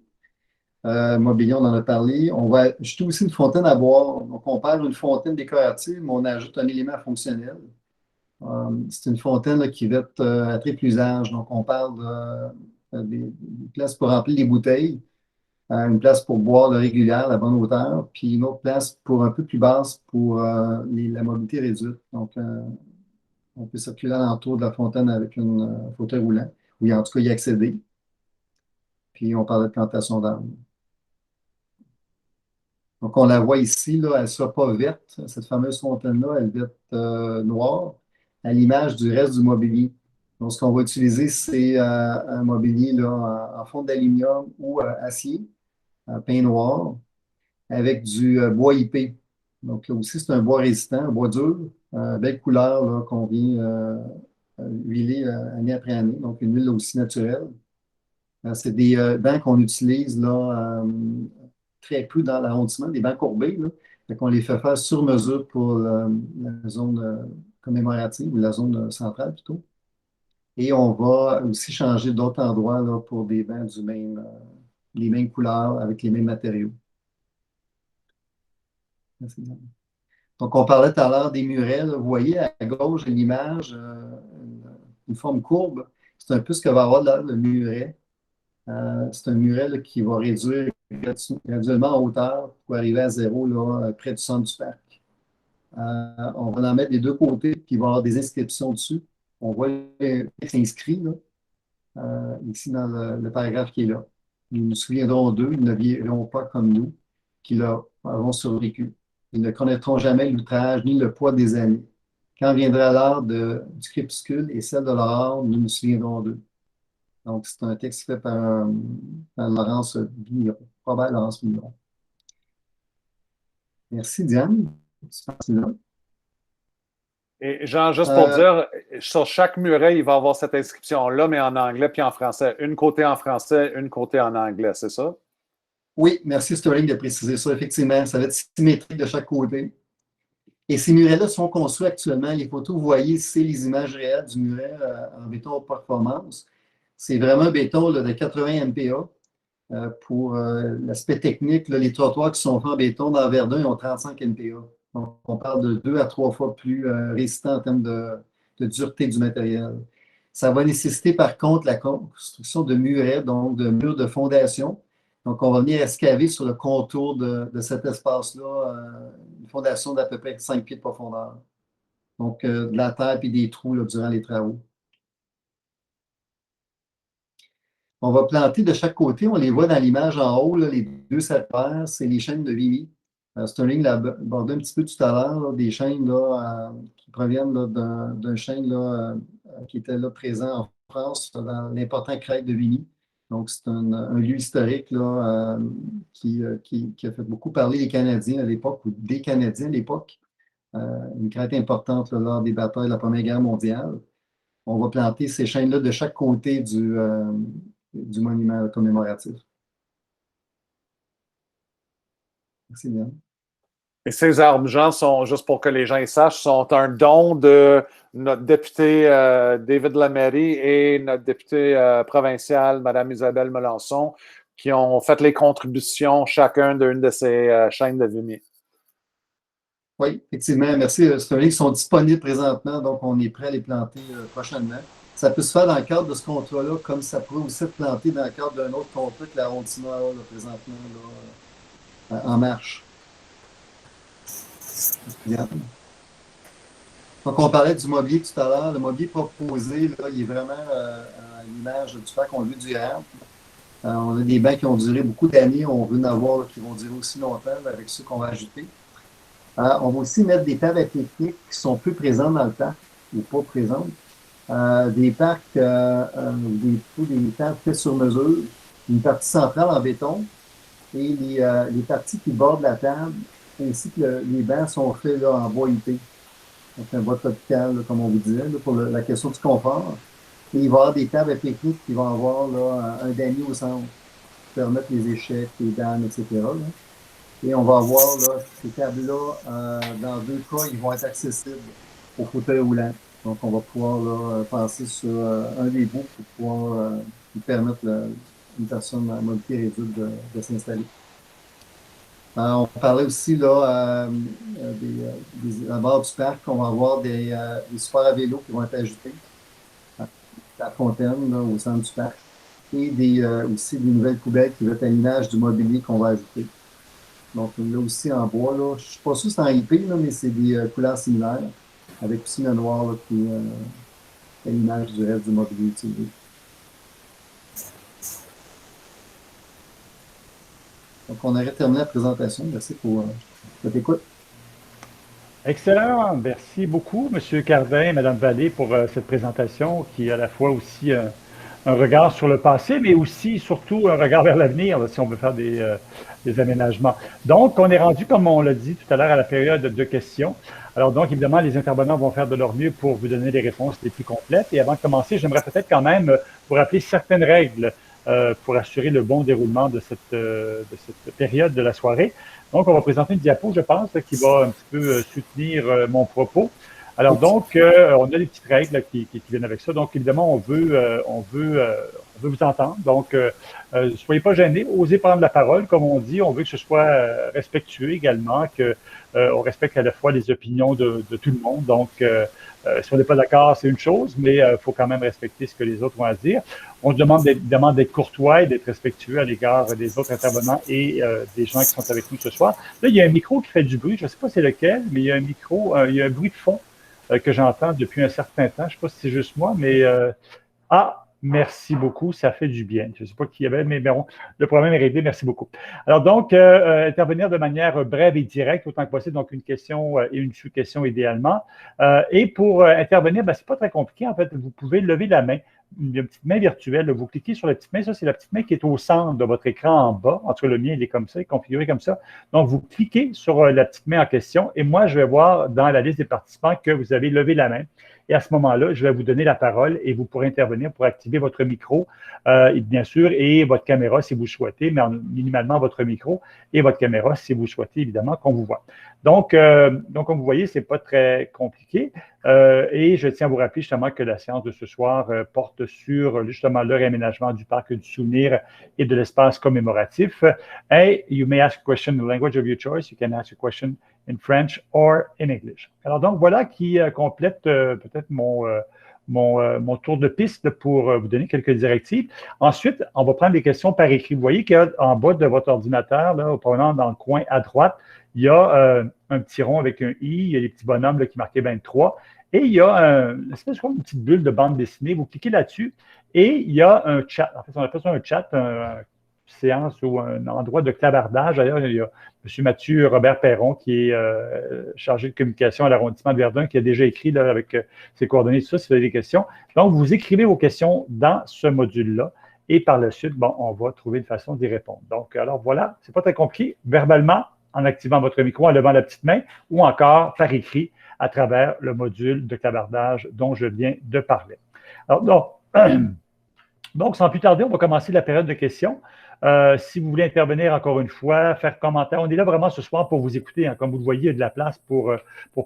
Mobilier, on en a parlé. On va ajouter aussi une fontaine à boire. Donc, on perd une fontaine décorative, mais on ajoute un élément fonctionnel. C'est une fontaine là, qui va être à triple usage. Donc, on parle des places pour remplir les bouteilles, une place pour boire le régulier, à la bonne hauteur, puis une autre place pour un peu plus basse pour la mobilité réduite. Donc, on peut circuler alentour de la fontaine avec un fauteuil roulant, ou en tout cas y accéder. Puis, on parle de plantation d'arbres. Donc, on la voit ici, là, elle ne sera pas verte. Cette fameuse fontaine-là, elle va être noire, à l'image du reste du mobilier. Donc, ce qu'on va utiliser, c'est un mobilier là, en fond d'aluminium ou acier, peint noir, avec du bois épais. Donc, là aussi, c'est un bois résistant, un bois dur, belle couleur là, qu'on vient huiler année après année. Donc, une huile aussi naturelle. C'est des bancs qu'on utilise là, très peu dans l'arrondissement, des bancs courbés. Là. Fait qu'on les fait faire sur mesure pour la zone commémorative ou la zone centrale plutôt. Et on va aussi changer d'autres endroits là, pour des bancs les mêmes couleurs avec les mêmes matériaux. Merci. Donc, on parlait tout à l'heure des murets. Là. Vous voyez à gauche de l'image, une forme courbe. C'est un peu ce que va avoir là, le muret. C'est un muret là, qui va réduire graduellement en hauteur pour arriver à zéro là, près du centre du parc. On va en mettre des deux côtés, puis il va y avoir des inscriptions dessus. On voit c'est inscrit là, ici dans le paragraphe qui est là. Nous nous souviendrons d'eux, ils ne vivront pas comme nous, qui leur avons survécu. Ils ne connaîtront jamais l'outrage ni le poids des années. Quand viendra l'heure du crépuscule et celle de l'aurore, nous nous souviendrons d'eux. Donc, c'est un texte fait par Laurence Bignon, Robert Laurence Bignon. Merci, Diane. Et Jean, juste pour dire, sur chaque muret, il va y avoir cette inscription-là, mais en anglais puis en français. Une côté en français, une côté en anglais, c'est ça? Oui, merci Sterling de préciser ça. Effectivement, ça va être symétrique de chaque côté. Et ces murets-là sont construits actuellement. Les photos, vous voyez, c'est les images réelles du muret en béton haute performance. C'est vraiment un béton là, de 80 MPa. Pour l'aspect technique, là, les trottoirs qui sont faits en béton dans Verdun, ils ont 35 MPa. Donc, on parle de 2 à 3 fois plus résistant en termes de dureté du matériel. Ça va nécessiter par contre la construction de murets, donc de murs de fondation. Donc, on va venir excaver sur le contour de cet espace-là une fondation d'à peu près 5 pieds de profondeur. Donc, de la terre et des trous là, durant les travaux. On va planter de chaque côté, on les voit dans l'image en haut, là, les deux serpents, c'est les chaînes de Vimy. Sterling l'a abordé un petit peu tout à l'heure, des chaînes là, qui proviennent d'un chêne là, qui était là, présent en France, dans l'important crête de Vimy. Donc, c'est un lieu historique là, qui a fait beaucoup parler les Canadiens à l'époque, ou des Canadiens à l'époque. Une crête importante là, lors des batailles de la Première Guerre mondiale. On va planter ces chaînes-là de chaque côté du monument commémoratif. Merci bien. Et ces arbres, Jean, sont, juste pour que les gens sachent, sont un don de notre député David Lamery et notre députée provinciale, Mme Isabelle Melançon, qui ont fait les contributions chacun d'une de ces chaînes de Vimy. Oui, effectivement. Merci, Sterling. Ils sont disponibles présentement, donc on est prêt à les planter prochainement. Ça peut se faire dans le cadre de ce contrat-là, comme ça pourrait aussi être planté dans le cadre d'un autre contrat que l'arrondissement a présentement là, en marche. Bien. Donc, on parlait du mobilier tout à l'heure. Le mobilier proposé, là, il est vraiment à l'image du parc. On veut du durable. On a des bancs qui ont duré beaucoup d'années. On veut en avoir là, qui vont durer aussi longtemps là, avec ceux qu'on va ajouter. On va aussi mettre des tables techniques qui sont peu présentes dans le parc ou pas présentes. Des parcs, des tables faites sur mesure, une partie centrale en béton et les parties qui bordent la table ainsi que les bancs sont faits là, en bois épais. Donc, un bois tropical, là, comme on vous disait, là, pour la question du confort. Et il va y avoir des tables techniques qui vont avoir là, un damier au centre pour permettre les échecs, les dames, etc. Là. Et on va avoir là, ces tables-là, dans deux cas, ils vont être accessibles au fauteuil roulant. Donc, on va pouvoir là, passer sur un des bouts pour pouvoir permettre une personne à mobilité réduite de s'installer. On parlait aussi là, à bord du parc, on va avoir des supports à vélo qui vont être ajoutés à la fontaine là, au centre du parc. Et aussi des nouvelles poubelles qui vont être à l'image du mobilier qu'on va ajouter. Donc là aussi en bois, là, je ne suis pas sûr que c'est en IP, là, mais c'est des couleurs similaires, avec aussi le noir là, qui est à l'image du reste du mobilier utilisé. Donc, on aurait terminé la présentation. Merci pour votre écoute. Excellent. Merci beaucoup, M. Cardin, Mme Vallée, pour cette présentation qui est à la fois aussi un regard sur le passé, mais aussi, surtout, un regard vers l'avenir, si on veut faire des aménagements. Donc, on est rendu, comme on l'a dit tout à l'heure, à la période de questions. Alors, donc, évidemment, les intervenants vont faire de leur mieux pour vous donner les réponses les plus complètes. Et avant de commencer, j'aimerais peut-être quand même vous rappeler certaines règles pour assurer le bon déroulement de cette période de la soirée. Donc, on va présenter une diapo, je pense, qui va un petit peu soutenir mon propos. Alors donc, on a des petites règles là, qui viennent avec ça. Donc, évidemment, on veut vous entendre. Donc, soyez pas gênés, osez prendre la parole, comme on dit. On veut que ce soit respectueux également, que on respecte à la fois les opinions de tout le monde. Donc, si on n'est pas d'accord, c'est une chose, mais il faut quand même respecter ce que les autres ont à dire. On se demande évidemment d'être courtois et d'être respectueux à l'égard des autres intervenants et des gens qui sont avec nous ce soir. Là, il y a un micro qui fait du bruit. Je ne sais pas c'est lequel, mais il y a un micro, il y a un bruit de fond que j'entends depuis un certain temps. Je ne sais pas si c'est juste moi, mais merci beaucoup, ça fait du bien. Je ne sais pas qui y avait, mais bon, le problème est réglé. Merci beaucoup. Alors donc, intervenir de manière brève et directe, autant que possible, donc une question et une sous-question idéalement. Et pour intervenir, ce n'est pas très compliqué. En fait, vous pouvez lever la main, une petite main virtuelle. Vous cliquez sur la petite main. Ça, c'est la petite main qui est au centre de votre écran en bas. En tout cas, le mien, il est comme ça, il est configuré comme ça. Donc, vous cliquez sur la petite main en question et moi, je vais voir dans la liste des participants que vous avez levé la main. Et à ce moment-là, je vais vous donner la parole et vous pourrez intervenir pour activer votre micro, et bien sûr, et votre caméra si vous souhaitez, mais minimalement votre micro et votre caméra si vous souhaitez, évidemment, qu'on vous voit. Donc, comme vous voyez, ce n'est pas très compliqué. Et je tiens à vous rappeler justement que la séance de ce soir porte sur justement le réaménagement du parc du souvenir et de l'espace commémoratif. And you may ask a question in the language of your choice. You can ask a question in French or in English. Alors donc, voilà qui complète peut-être mon tour de piste pour vous donner quelques directives. Ensuite, on va prendre des questions par écrit. Vous voyez qu'en bas de votre ordinateur, là, probablement dans le coin à droite, il y a un petit rond avec un i, il y a des petits bonhommes là, qui marquaient 23, et il y a une espèce de petite bulle de bande dessinée. Vous cliquez là-dessus, et il y a un chat. En fait, on appelle ça un chat, une séance ou un endroit de clavardage. D'ailleurs, il y a M. Mathieu Robert Perron, qui est chargé de communication à l'arrondissement de Verdun, qui a déjà écrit là, avec ses coordonnées, tout ça, si vous avez des questions. Donc, vous écrivez vos questions dans ce module-là. Et par la suite, on va trouver une façon d'y répondre. Donc, alors voilà, c'est pas très compliqué. Verbalement, en activant votre micro, en levant la petite main, ou encore par écrit à travers le module de clavardage dont je viens de parler. Alors, donc, sans plus tarder, on va commencer la période de questions. Si vous voulez intervenir encore une fois, faire commentaire, on est là vraiment ce soir pour vous écouter. Hein. Comme vous le voyez, il y a de la place pour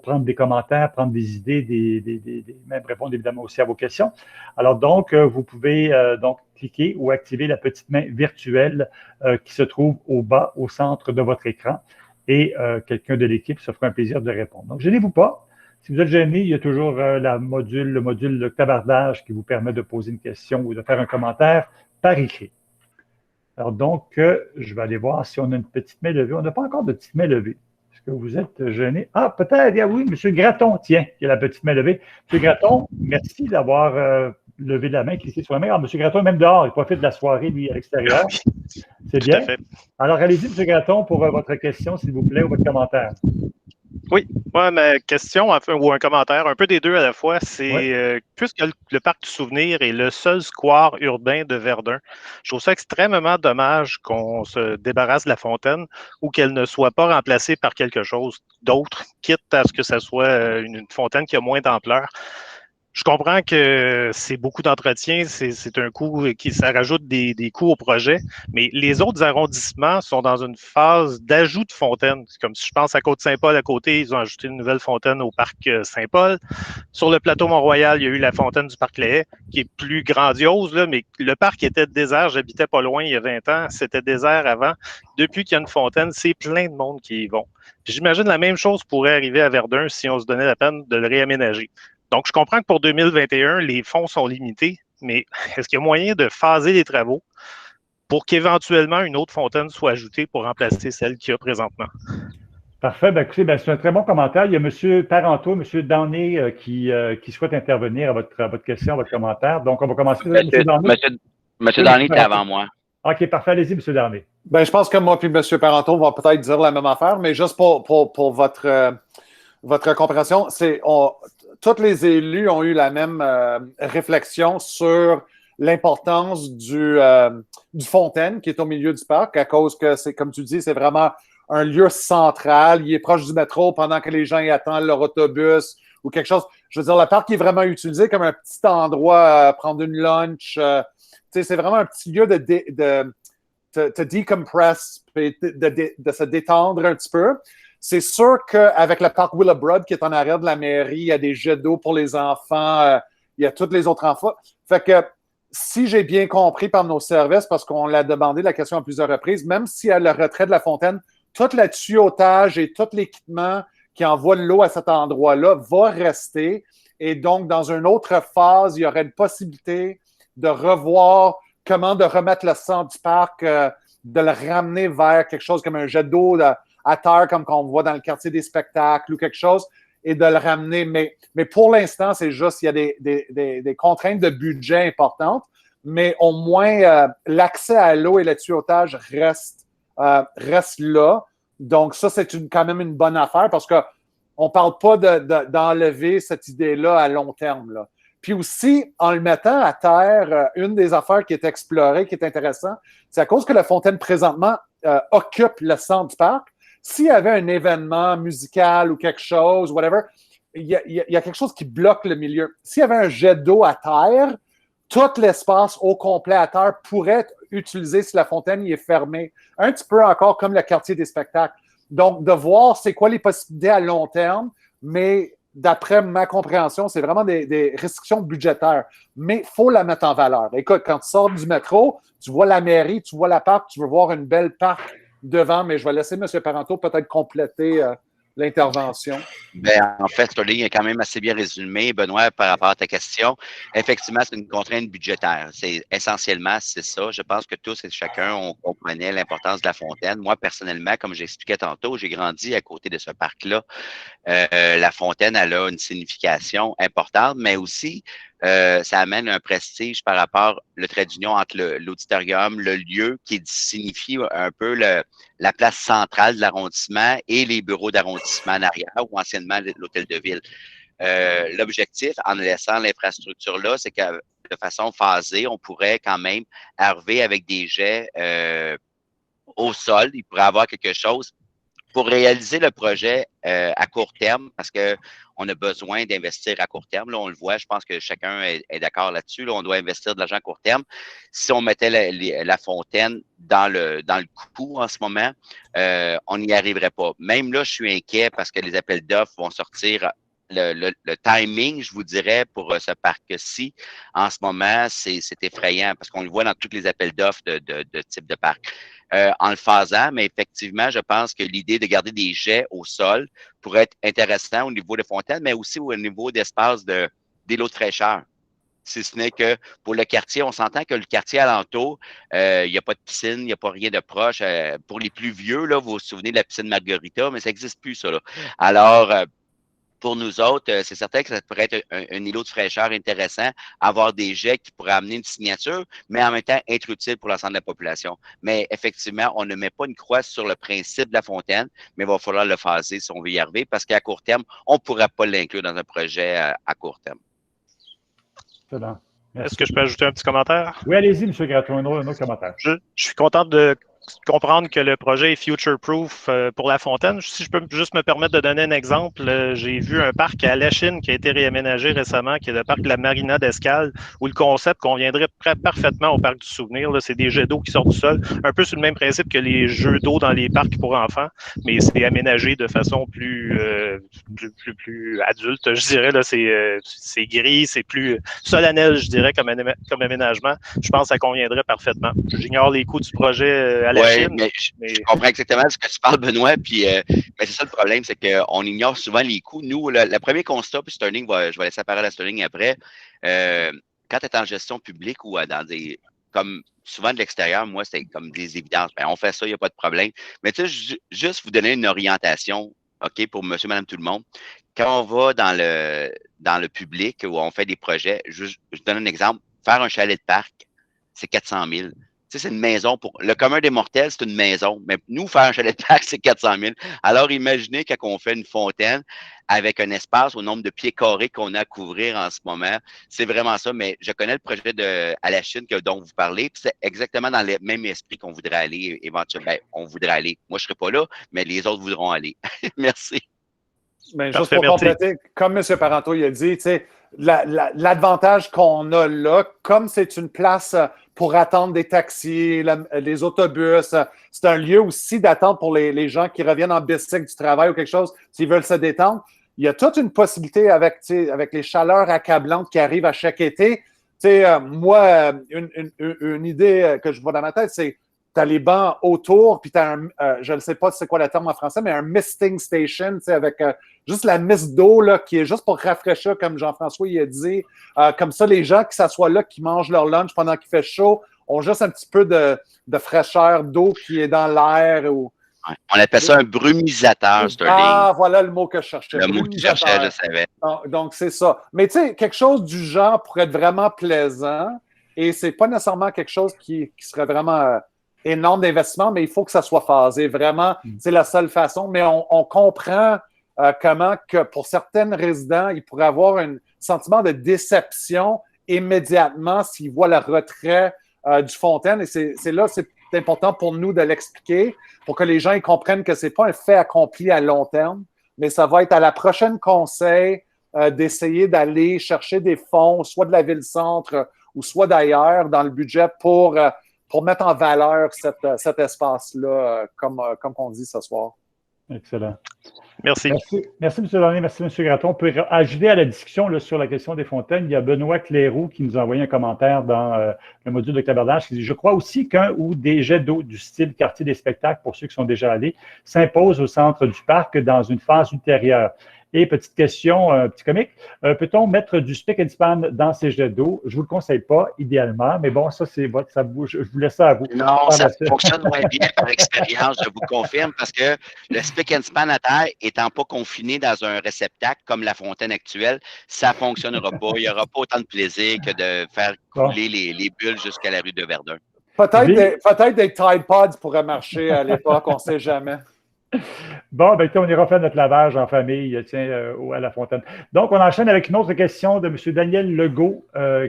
prendre des commentaires, prendre des idées, même répondre évidemment aussi à vos questions. Alors donc, vous pouvez donc cliquer ou activer la petite main virtuelle qui se trouve au bas, au centre de votre écran et quelqu'un de l'équipe se fera un plaisir de répondre. Donc, gênez-vous pas. Si vous êtes gêné, il y a toujours le module de clavardage qui vous permet de poser une question ou de faire un commentaire par écrit. Alors donc, je vais aller voir si on a une petite main levée. On n'a pas encore de petite main levée. Est-ce que vous êtes gêné? Ah, peut-être, ah oui, M. Gratton, tiens, il y a la petite main levée. M. Gratton, merci d'avoir levé la main, cliqué sur la main. Alors, M. Gratton est même dehors, il profite de la soirée, lui, à l'extérieur. C'est bien. Alors, allez-y, M. Gratton, pour votre question, s'il vous plaît, ou votre commentaire. Oui, moi, ma question ou un commentaire, un peu des deux à la fois, c'est puisque le parc du souvenir est le seul square urbain de Verdun, je trouve ça extrêmement dommage qu'on se débarrasse de la fontaine ou qu'elle ne soit pas remplacée par quelque chose d'autre, quitte à ce que ça soit une fontaine qui a moins d'ampleur. Je comprends que c'est beaucoup d'entretien, c'est un coût ça rajoute des coûts au projet, mais les autres arrondissements sont dans une phase d'ajout de fontaines. C'est comme si je pense à Côte-Saint-Paul à côté, ils ont ajouté une nouvelle fontaine au parc Saint-Paul. Sur le plateau Mont-Royal, il y a eu la fontaine du parc Léais, qui est plus grandiose, là, mais le parc était désert. J'habitais pas loin il y a 20 ans, c'était désert avant. Depuis qu'il y a une fontaine, c'est plein de monde qui y vont. J'imagine la même chose pourrait arriver à Verdun si on se donnait la peine de le réaménager. Donc, je comprends que pour 2021, les fonds sont limités, mais est-ce qu'il y a moyen de phaser les travaux pour qu'éventuellement une autre fontaine soit ajoutée pour remplacer celle qu'il y a présentement? Parfait. Écoutez, c'est un très bon commentaire. Il y a M. Parenteau, M. Downey qui souhaite intervenir à votre question, à votre commentaire. Donc, on va commencer. M. Downey était avant moi. OK, parfait. Allez-y, M. Downey. Je pense que moi et M. Parenteau vont peut-être dire la même affaire, mais juste pour votre votre compréhension. Tous les élus ont eu la même réflexion sur l'importance du fontaine qui est au milieu du parc à cause que c'est, comme tu dis, c'est vraiment un lieu central. Il est proche du métro pendant que les gens y attendent leur autobus ou quelque chose. Je veux dire, le parc est vraiment utilisé comme un petit endroit à prendre une lunch. C'est vraiment un petit lieu de decompress, de se détendre un petit peu. C'est sûr qu'avec le parc Willowbrook qui est en arrière de la mairie, il y a des jets d'eau pour les enfants, il y a tous les autres enfants. Fait que si j'ai bien compris par nos services, parce qu'on l'a demandé la question à plusieurs reprises, même s'il y a le retrait de la fontaine, tout le tuyautage et tout l'équipement qui envoie de l'eau à cet endroit-là va rester. Et donc, dans une autre phase, il y aurait une possibilité de revoir comment de remettre le centre du parc, de le ramener vers quelque chose comme un jet d'eau à terre, comme qu'on voit dans le quartier des spectacles ou quelque chose, et de le ramener. Mais pour l'instant, c'est juste, il y a des contraintes de budget importantes, mais au moins, l'accès à l'eau et le tuyautage reste là. Donc, ça, c'est quand même une bonne affaire parce qu'on ne parle pas d'enlever cette idée-là à long terme, là. Puis aussi, en le mettant à terre, une des affaires qui est explorée, qui est intéressante, c'est à cause que la fontaine, présentement, occupe le centre du parc. S'il y avait un événement musical ou quelque chose, whatever, il y a quelque chose qui bloque le milieu. S'il y avait un jet d'eau à terre, tout l'espace au complet à terre pourrait être utilisé si la fontaine y est fermée. Un petit peu encore comme le quartier des spectacles. Donc, de voir c'est quoi les possibilités à long terme, mais d'après ma compréhension, c'est vraiment des restrictions budgétaires. Mais il faut la mettre en valeur. Écoute, quand tu sors du métro, tu vois la mairie, tu vois la parc, tu veux voir une belle parc devant, mais je vais laisser M. Parenteau peut-être compléter l'intervention. Ben, en fait, Sterling a quand même assez bien résumé, Benoît, par rapport à ta question. Effectivement, c'est une contrainte budgétaire. Essentiellement, c'est ça. Je pense que tous et chacun, on comprenait l'importance de la fontaine. Moi, personnellement, comme j'expliquais tantôt, j'ai grandi à côté de ce parc-là. La fontaine, elle a une signification importante, mais aussi, ça amène un prestige par rapport le trait d'union entre l'auditorium, le lieu qui signifie un peu la place centrale de l'arrondissement et les bureaux d'arrondissement en arrière ou anciennement l'hôtel de ville. L'objectif, en laissant l'infrastructure là, c'est que de façon phasée, on pourrait quand même arriver avec des jets au sol. Il pourrait y avoir quelque chose pour réaliser le projet à court terme, parce que on a besoin d'investir à court terme. Là, on le voit, je pense que chacun est d'accord là-dessus. Là, on doit investir de l'argent à court terme. Si on mettait la fontaine dans le coût en ce moment, on n'y arriverait pas. Même là, je suis inquiet parce que les appels d'offres vont sortir. Le timing, je vous dirais, pour ce parc-ci, en ce moment, c'est effrayant parce qu'on le voit dans tous les appels d'offres de type de parc. En le faisant, mais effectivement, je pense que l'idée de garder des jets au sol pourrait être intéressant au niveau de fontaine, mais aussi au niveau d'espace d'îlots de fraîcheur. Si ce n'est que pour le quartier, on s'entend que le quartier alentour, il n'y a pas de piscine, il n'y a pas rien de proche. Pour les plus vieux, là, vous vous souvenez de la piscine Margarita, mais ça n'existe plus, ça, là. Alors, pour nous autres, c'est certain que ça pourrait être un îlot de fraîcheur intéressant, avoir des jets qui pourraient amener une signature, mais en même temps être utile pour l'ensemble de la population. Mais effectivement, on ne met pas une croix sur le principe de la fontaine, mais il va falloir le phaser si on veut y arriver, parce qu'à court terme, on ne pourra pas l'inclure dans un projet à court terme. Excellent. Est-ce que je peux ajouter un petit commentaire? Oui, allez-y, M. Gratton, un autre commentaire. Je suis content de comprendre que le projet est future-proof pour la fontaine. Si je peux juste me permettre de donner un exemple, j'ai vu un parc à Lachine qui a été réaménagé récemment, qui est le parc de la Marina d'Escale, où le concept conviendrait parfaitement au parc du souvenir. C'est des jets d'eau qui sortent du sol, un peu sur le même principe que les jeux d'eau dans les parcs pour enfants, mais c'est aménagé de façon plus adulte, je dirais. C'est gris, c'est plus solennel, je dirais, comme aménagement. Je pense que ça conviendrait parfaitement. J'ignore les coûts du projet à la Chine. Je comprends exactement ce que tu parles, Benoît. Puis, mais c'est ça le problème, c'est qu'on ignore souvent les coûts. Nous, le premier constat, puis Sterling, je vais laisser la parole à Sterling après. Quand tu es en gestion publique ou dans des. Comme souvent de l'extérieur, moi, c'est comme des évidences. Ben, on fait ça, il n'y a pas de problème. Mais tu sais, juste vous donner une orientation, OK, pour monsieur, madame, tout le monde. Quand on va dans le public où on fait des projets, je donne un exemple. Faire un chalet de parc, c'est 400 000. sais, c'est une maison pour le commun des mortels, c'est une maison. Mais nous, faire un chalet de parc, c'est 400 000. Alors, imaginez quand on fait une fontaine avec un espace au nombre de pieds carrés qu'on a à couvrir en ce moment. C'est vraiment ça. Mais je connais le projet à la Chine dont vous parlez. Puis c'est exactement dans le même esprit qu'on voudrait aller éventuellement. Ben, on voudrait aller. Moi, je ne serai pas là, mais les autres voudront aller. Merci. Ben, juste pour compléter, comme M. Parenteau il a dit, l'avantage qu'on a là, comme c'est une place pour attendre des taxis, les autobus, c'est un lieu aussi d'attente pour les gens qui reviennent en bicycle du travail ou quelque chose, s'ils veulent se détendre. Il y a toute une possibilité avec les chaleurs accablantes qui arrivent à chaque été. Moi, une idée que je vois dans ma tête, c'est tu as les bancs autour, puis tu as je ne sais pas c'est quoi le terme en français, mais un misting station, avec juste la mist d'eau là, qui est juste pour rafraîchir, comme Jean-François il a dit. Comme ça, les gens qui s'assoient là, qui mangent leur lunch pendant qu'il fait chaud, ont juste un petit peu de fraîcheur d'eau qui est dans l'air. Ou... On appelle ça un brumisateur, Sterling. Ah, voilà le mot que je cherchais. Le mot que je cherchais, je savais. Donc, c'est ça. Mais tu sais, quelque chose du genre pourrait être vraiment plaisant et c'est pas nécessairement quelque chose qui serait vraiment... énorme d'investissement, mais il faut que ça soit phasé. Vraiment, c'est la seule façon. Mais on comprend comment que pour certains résidents, ils pourraient avoir un sentiment de déception immédiatement s'ils voient le retrait du fontaine. Et c'est là, c'est important pour nous de l'expliquer, pour que les gens ils comprennent que c'est pas un fait accompli à long terme, mais ça va être à la prochaine conseil d'essayer d'aller chercher des fonds, soit de la ville-centre ou soit d'ailleurs dans le budget pour mettre en valeur cet espace-là, comme on dit ce soir. Excellent. Merci. Merci, M. Darnay. Merci, M. Gratton. On peut ajouter à la discussion là, sur la question des fontaines. Il y a Benoît Cléroux qui nous a envoyé un commentaire dans le module de clavardage qui dit « Je crois aussi qu'un ou des jets d'eau du style quartier des spectacles, pour ceux qui sont déjà allés, s'imposent au centre du parc dans une phase ultérieure. » Et petite question, petit comique, peut-on mettre du spick and span dans ces jets d'eau? Je ne vous le conseille pas, idéalement, mais bon, ça, c'est votre, ça bouge. Je vous laisse ça à vous. Non, ça fonctionne moins bien par expérience, je vous confirme, parce que le spick and span à terre, étant pas confiné dans un réceptacle comme la fontaine actuelle, ça ne fonctionnera pas. Il n'y aura pas autant de plaisir que de faire couler les bulles jusqu'à la rue de Verdun. Peut-être des Tide Pods pourraient marcher à l'époque, on ne sait jamais. Bon, ben, on ira faire notre lavage en famille, à la fontaine. Donc, on enchaîne avec une autre question de M. Daniel Legault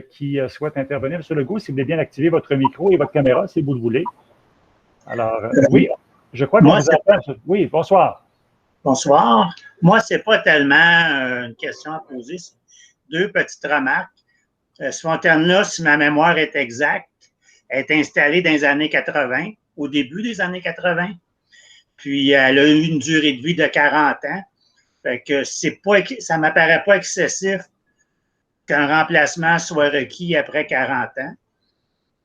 qui souhaite intervenir. M. Legault, si vous voulez bien activer votre micro et votre caméra, si vous le voulez. Alors, oui, je crois qu'on vous attend. Oui, bonsoir. Bonsoir. Moi, ce n'est pas tellement une question à poser, c'est deux petites remarques. Cette fontaine-là, si ma mémoire est exacte, est installée dans les années 80, au début des années 80. Puis, elle a eu une durée de vie de 40 ans. Fait que ça ne m'apparaît pas excessif qu'un remplacement soit requis après 40 ans.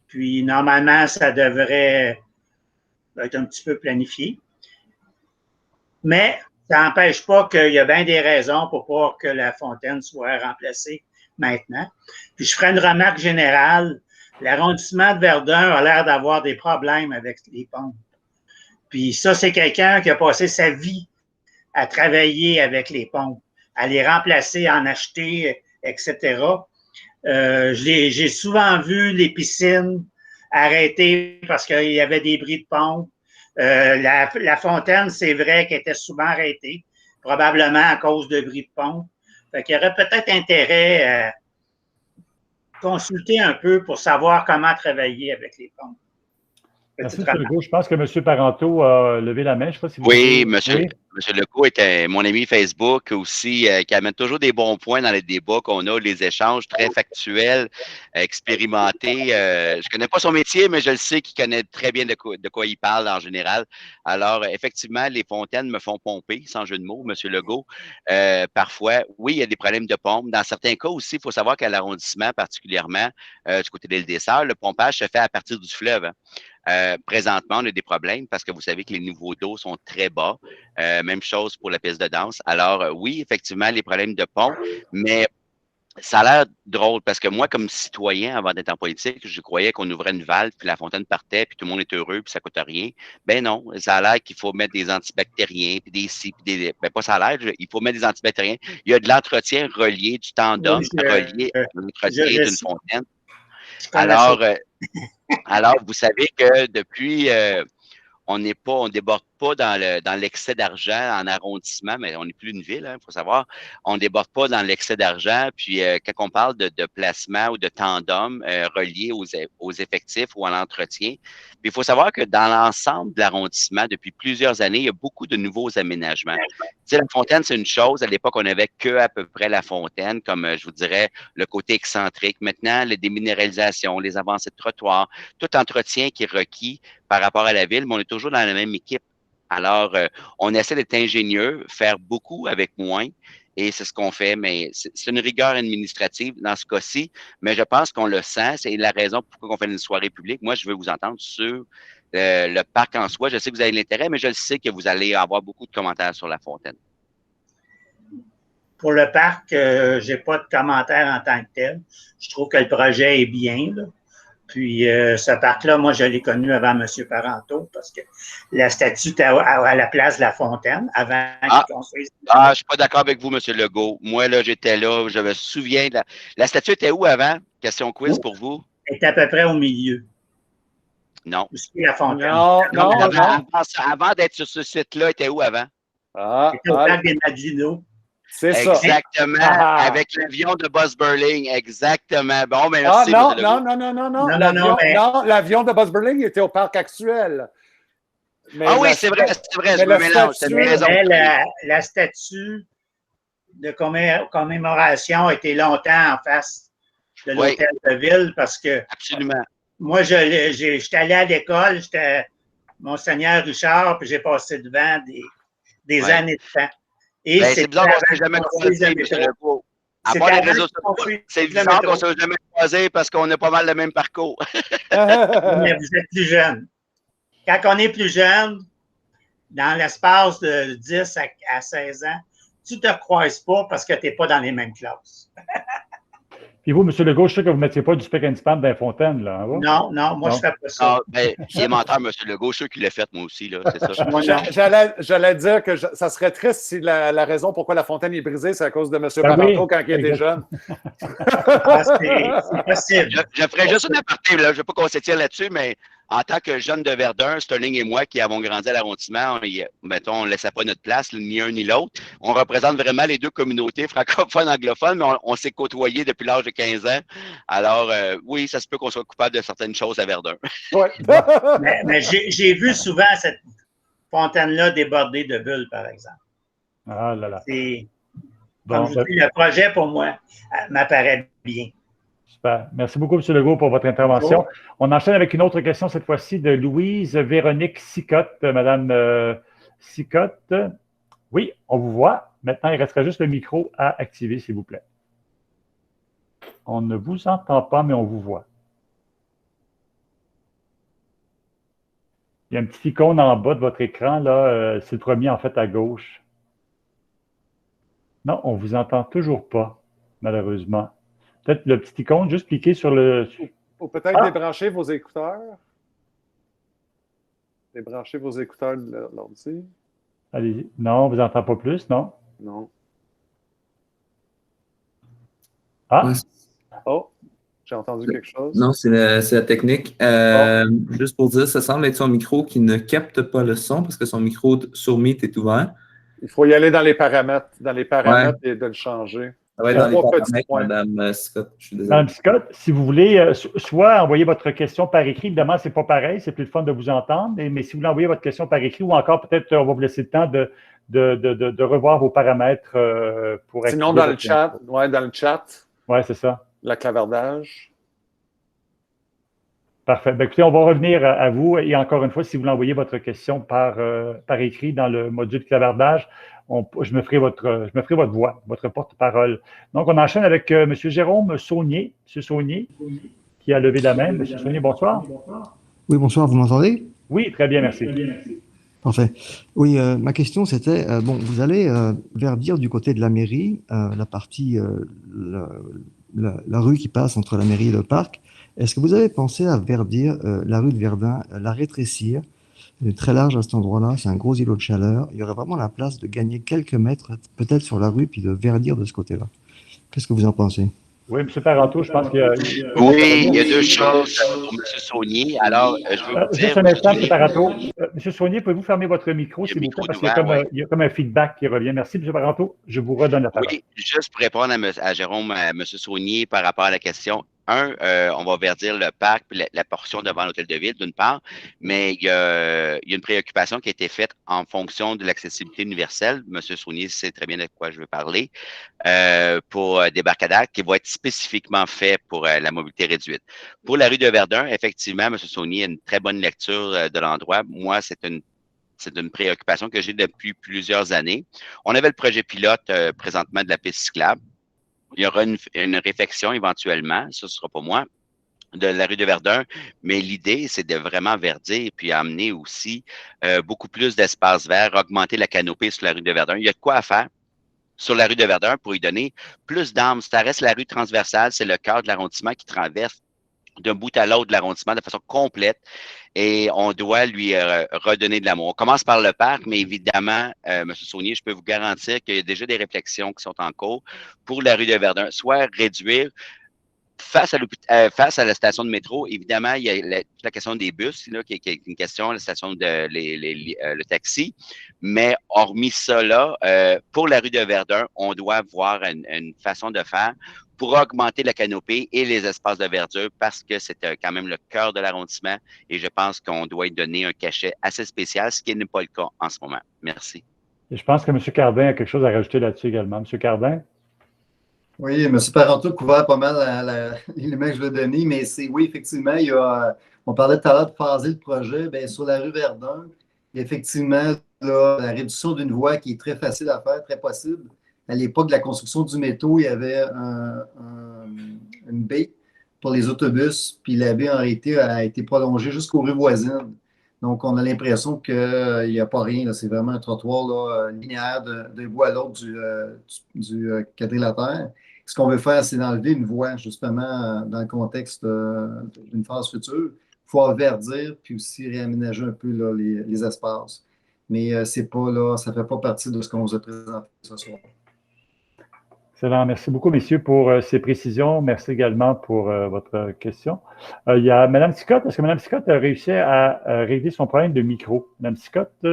Puis, normalement, ça devrait être un petit peu planifié. Mais ça n'empêche pas qu'il y a bien des raisons pour pas que la fontaine soit remplacée maintenant. Puis, je ferai une remarque générale. L'arrondissement de Verdun a l'air d'avoir des problèmes avec les pompes. Puis ça, c'est quelqu'un qui a passé sa vie à travailler avec les pompes, à les remplacer, à en acheter, etc. J'ai souvent vu les piscines arrêtées parce qu'il y avait des bris de pompe. La fontaine, c'est vrai qu'elle était souvent arrêtée, probablement à cause de bris de pompe. Fait qu'il y aurait peut-être intérêt à consulter un peu pour savoir comment travailler avec les pompes. Merci, M. Legault. Je pense que M. Parenteau a levé la main. Je sais pas si vous oui, M. Legault était mon ami Facebook aussi, qui amène toujours des bons points dans les débats qu'on a, les échanges très factuels, expérimentés. Je ne connais pas son métier, mais je le sais qu'il connaît très bien de quoi il parle en général. Alors, effectivement, les fontaines me font pomper, sans jeu de mots, M. Legault. Parfois, oui, il y a des problèmes de pompe. Dans certains cas aussi, il faut savoir qu'à l'arrondissement, particulièrement du côté de l'île des Sœurs, le pompage se fait à partir du fleuve. Présentement, on a des problèmes parce que vous savez que les niveaux d'eau sont très bas. Même chose pour la piste de danse. Alors, oui, effectivement, les problèmes de pont, mais ça a l'air drôle parce que moi, comme citoyen, avant d'être en politique, je croyais qu'on ouvrait une valve, puis la fontaine partait, puis tout le monde est heureux, puis ça coûte rien. Ben non, ça a l'air qu'il faut mettre des antibactériens, puis des ci, puis des... Ben pas ça a l'air, il faut mettre des antibactériens. Il y a de l'entretien relié, du tandem relié à l'entretien d'une fontaine. Alors, alors, vous savez que depuis, on déborde pas dans l'excès d'argent en arrondissement, mais on n'est plus une ville, il faut savoir. On déborde pas dans l'excès d'argent. Puis, quand on parle de placement ou de tandem relié aux effectifs ou à l'entretien, il faut savoir que dans l'ensemble de l'arrondissement, depuis plusieurs années, il y a beaucoup de nouveaux aménagements. Tu sais, la fontaine, c'est une chose. À l'époque, on n'avait que à peu près la fontaine, comme je vous dirais, le côté excentrique. Maintenant, les déminéralisations, les avancées de trottoirs, tout entretien qui est requis par rapport à la ville, mais on est toujours dans la même équipe. Alors, on essaie d'être ingénieux, faire beaucoup avec moins, et c'est ce qu'on fait, mais c'est une rigueur administrative dans ce cas-ci, mais je pense qu'on le sent, c'est la raison pourquoi on fait une soirée publique. Moi, je veux vous entendre sur le parc en soi. Je sais que vous avez l'intérêt, mais je sais que vous allez avoir beaucoup de commentaires sur la fontaine. Pour le parc, je n'ai pas de commentaires en tant que tel. Je trouve que le projet est bien, là. Puis, ce parc-là, moi, je l'ai connu avant M. Parenteau parce que la statue était à la place de la fontaine avant qu'il construise. Ah, je ne suis pas d'accord avec vous, M. Legault. Moi, là, j'étais là, je me souviens. La statue était où avant? Question quiz pour vous. Elle était à peu près au milieu. Non. Où est la fontaine? Non. Avant d'être sur ce site-là, elle était où avant? Elle était au parc des Maginot. C'est ça. Exactement. Avec l'avion de Buzz Burling. Exactement. Bon, mais merci. Non. L'avion de Buzz Burling était au parc actuel. Mais oui, c'est vrai, je me mélange. La statue de commémoration a été longtemps en face de l'hôtel de ville parce que. Absolument. Moi, j'étais allé à l'école, j'étais Monseigneur Richard, puis j'ai passé devant des années de temps. Et c'est bizarre qu'on ne s'est jamais croisé, M. Legault. À part les réseaux sociaux, c'est bizarre qu'on ne s'est jamais croisé parce qu'on a pas mal le même parcours. Mais vous êtes plus jeune. Quand on est plus jeune, dans l'espace de 10 à 16 ans, tu ne te croises pas parce que tu n'es pas dans les mêmes classes. Puis vous, M. Legault, je sais que vous ne mettiez pas du spick and span dans les fontaines, là. Hein, non, moi, je ne fais pas ça. Il est menteur, M. Legault. Je suis sûr qu'il l'a fait, moi aussi. C'est ça. J'allais dire que ça serait triste si la raison pourquoi la fontaine est brisée, c'est à cause de M. Parenteau quand il était jeune. C'est possible. Je ferais juste une aparté, là. Je ne veux pas qu'on s'étire là-dessus, mais en tant que jeune de Verdun, Sterling et moi qui avons grandi à l'arrondissement, on ne laissait pas notre place, ni un ni l'autre. On représente vraiment les deux communautés francophones, anglophones, mais on s'est côtoyés depuis l'âge de 15 ans. Alors, oui, ça se peut qu'on soit coupable de certaines choses à Verdun. Ouais. mais j'ai vu souvent cette fontaine-là déborder de bulles, par exemple. Ah là là. Comme je dis, le projet, pour moi, m'apparaît bien. Super. Merci beaucoup, M. Legault, pour votre intervention. On enchaîne avec une autre question, cette fois-ci, de Louise-Véronique Sicotte. Madame Sicotte, oui, on vous voit. Maintenant, il resterait juste le micro à activer, s'il vous plaît. On ne vous entend pas, mais on vous voit. Il y a un petit icône en bas de votre écran, là. C'est le premier, en fait, à gauche. Non, on ne vous entend toujours pas, malheureusement. Peut-être le petit icône, juste cliquer sur le... Ou peut-être débrancher vos écouteurs. Débranchez vos écouteurs de l'ordi. Allez-y. Non, on ne vous entend pas plus, non? Non. Ah! Oh, j'ai entendu quelque chose. Non, c'est la technique. Juste pour dire, ça semble être son micro qui ne capte pas le son parce que son micro sur Meet est ouvert. Il faut y aller dans les paramètres, et de le changer. Ça va être dans les paramètres, Mme Scott. Je suis désolé. Mme Scott, si vous voulez, soit envoyer votre question par écrit, évidemment, ce n'est pas pareil, c'est plus le fun de vous entendre, mais si vous voulez envoyer votre question par écrit, ou encore peut-être on va vous laisser le temps de revoir vos paramètres pour être. Sinon, dans le chat. Oui, c'est ça. La clavardage. Parfait. Bien, écoutez, on va revenir à vous. Et encore une fois, si vous voulez envoyer votre question par écrit dans le module clavardage, je me ferai votre voix, votre porte-parole. Donc, on enchaîne avec M. Jérôme Saunier. M. Saunier, qui a levé la main. M. Saunier, bonsoir. Oui, bonsoir. Vous m'entendez? Oui, très bien, merci. Parfait. Oui, ma question, c'était, vous allez verdir du côté de la mairie, la partie, la rue qui passe entre la mairie et le parc. Est-ce que vous avez pensé à verdir la rue de Verdun, la rétrécir? Elle est très large à cet endroit-là, c'est un gros îlot de chaleur. Il y aurait vraiment la place de gagner quelques mètres, peut-être sur la rue, puis de verdir de ce côté-là. Qu'est-ce que vous en pensez? Oui, M. Parenteau, je pense qu'il y a... Oui, il y a deux choses pour M. Saunier. Alors, je veux vous Juste dire... un instant, M. Parenteau. M. Saunier, pouvez-vous fermer votre micro, Il y a s'il le vous plaît, micro parce qu'il y a d'ouvert, oui. il y a comme un feedback qui revient. Merci, M. Parenteau. Je vous redonne la parole. Oui, juste pour répondre à Jérôme, à M. Saunier par rapport à la question. On va verdir le parc puis la portion devant l'hôtel de ville, d'une part, mais il y a une préoccupation qui a été faite en fonction de l'accessibilité universelle. M. Saunier sait très bien de quoi je veux parler, pour des barcadaires qui vont être spécifiquement faits pour la mobilité réduite. Pour la rue de Verdun, effectivement, M. Saunier a une très bonne lecture de l'endroit. Moi, c'est une préoccupation que j'ai depuis plusieurs années. On avait le projet pilote présentement de la piste cyclable. Il y aura une réflexion éventuellement, ça ne sera pas moi, de la rue de Verdun, mais l'idée, c'est de vraiment verdir et puis amener aussi beaucoup plus d'espace vert, augmenter la canopée sur la rue de Verdun. Il y a de quoi à faire sur la rue de Verdun pour y donner plus d'âme. Ça reste la rue transversale, c'est le cœur de l'arrondissement qui traverse d'un bout à l'autre de l'arrondissement de façon complète et on doit lui redonner de l'amour. On commence par le parc, mais évidemment, M. Saunier, je peux vous garantir qu'il y a déjà des réflexions qui sont en cours pour la rue de Verdun, soit réduire face à la station de métro. Évidemment, il y a la question des bus, là, qui est une question, la station de le taxi, mais hormis ça, là, pour la rue de Verdun, on doit voir une façon de faire pour augmenter la canopée et les espaces de verdure parce que c'est quand même le cœur de l'arrondissement et je pense qu'on doit y donner un cachet assez spécial, ce qui n'est pas le cas en ce moment. Merci. Et je pense que M. Cardin a quelque chose à rajouter là-dessus également. M. Cardin? Oui, M. Parenteau a couvert pas mal l'élément que je veux donner, mais oui, effectivement, on parlait tout à l'heure de phaser le projet. Bien, sur la rue Verdun, effectivement, là, la réduction d'une voie qui est très facile à faire, très possible. À l'époque de la construction du métro, il y avait une baie pour les autobus, puis la baie, en réalité, a été prolongée jusqu'aux rues voisines. Donc, on a l'impression qu'il n'y a pas rien. C'est vraiment un trottoir là, linéaire d'un bout à l'autre du quadrilatère. Ce qu'on veut faire, c'est d'enlever une voie, justement, dans le contexte d'une phase future. Il faut verdir, puis aussi réaménager un peu là, les espaces. Mais c'est pas là, ça ne fait pas partie de ce qu'on vous a présenté ce soir. Excellent. Merci beaucoup, messieurs, pour ces précisions. Merci également pour votre question. Il y a Mme Sicotte. Est-ce que Mme Sicotte a réussi à régler son problème de micro? Mme Sicotte?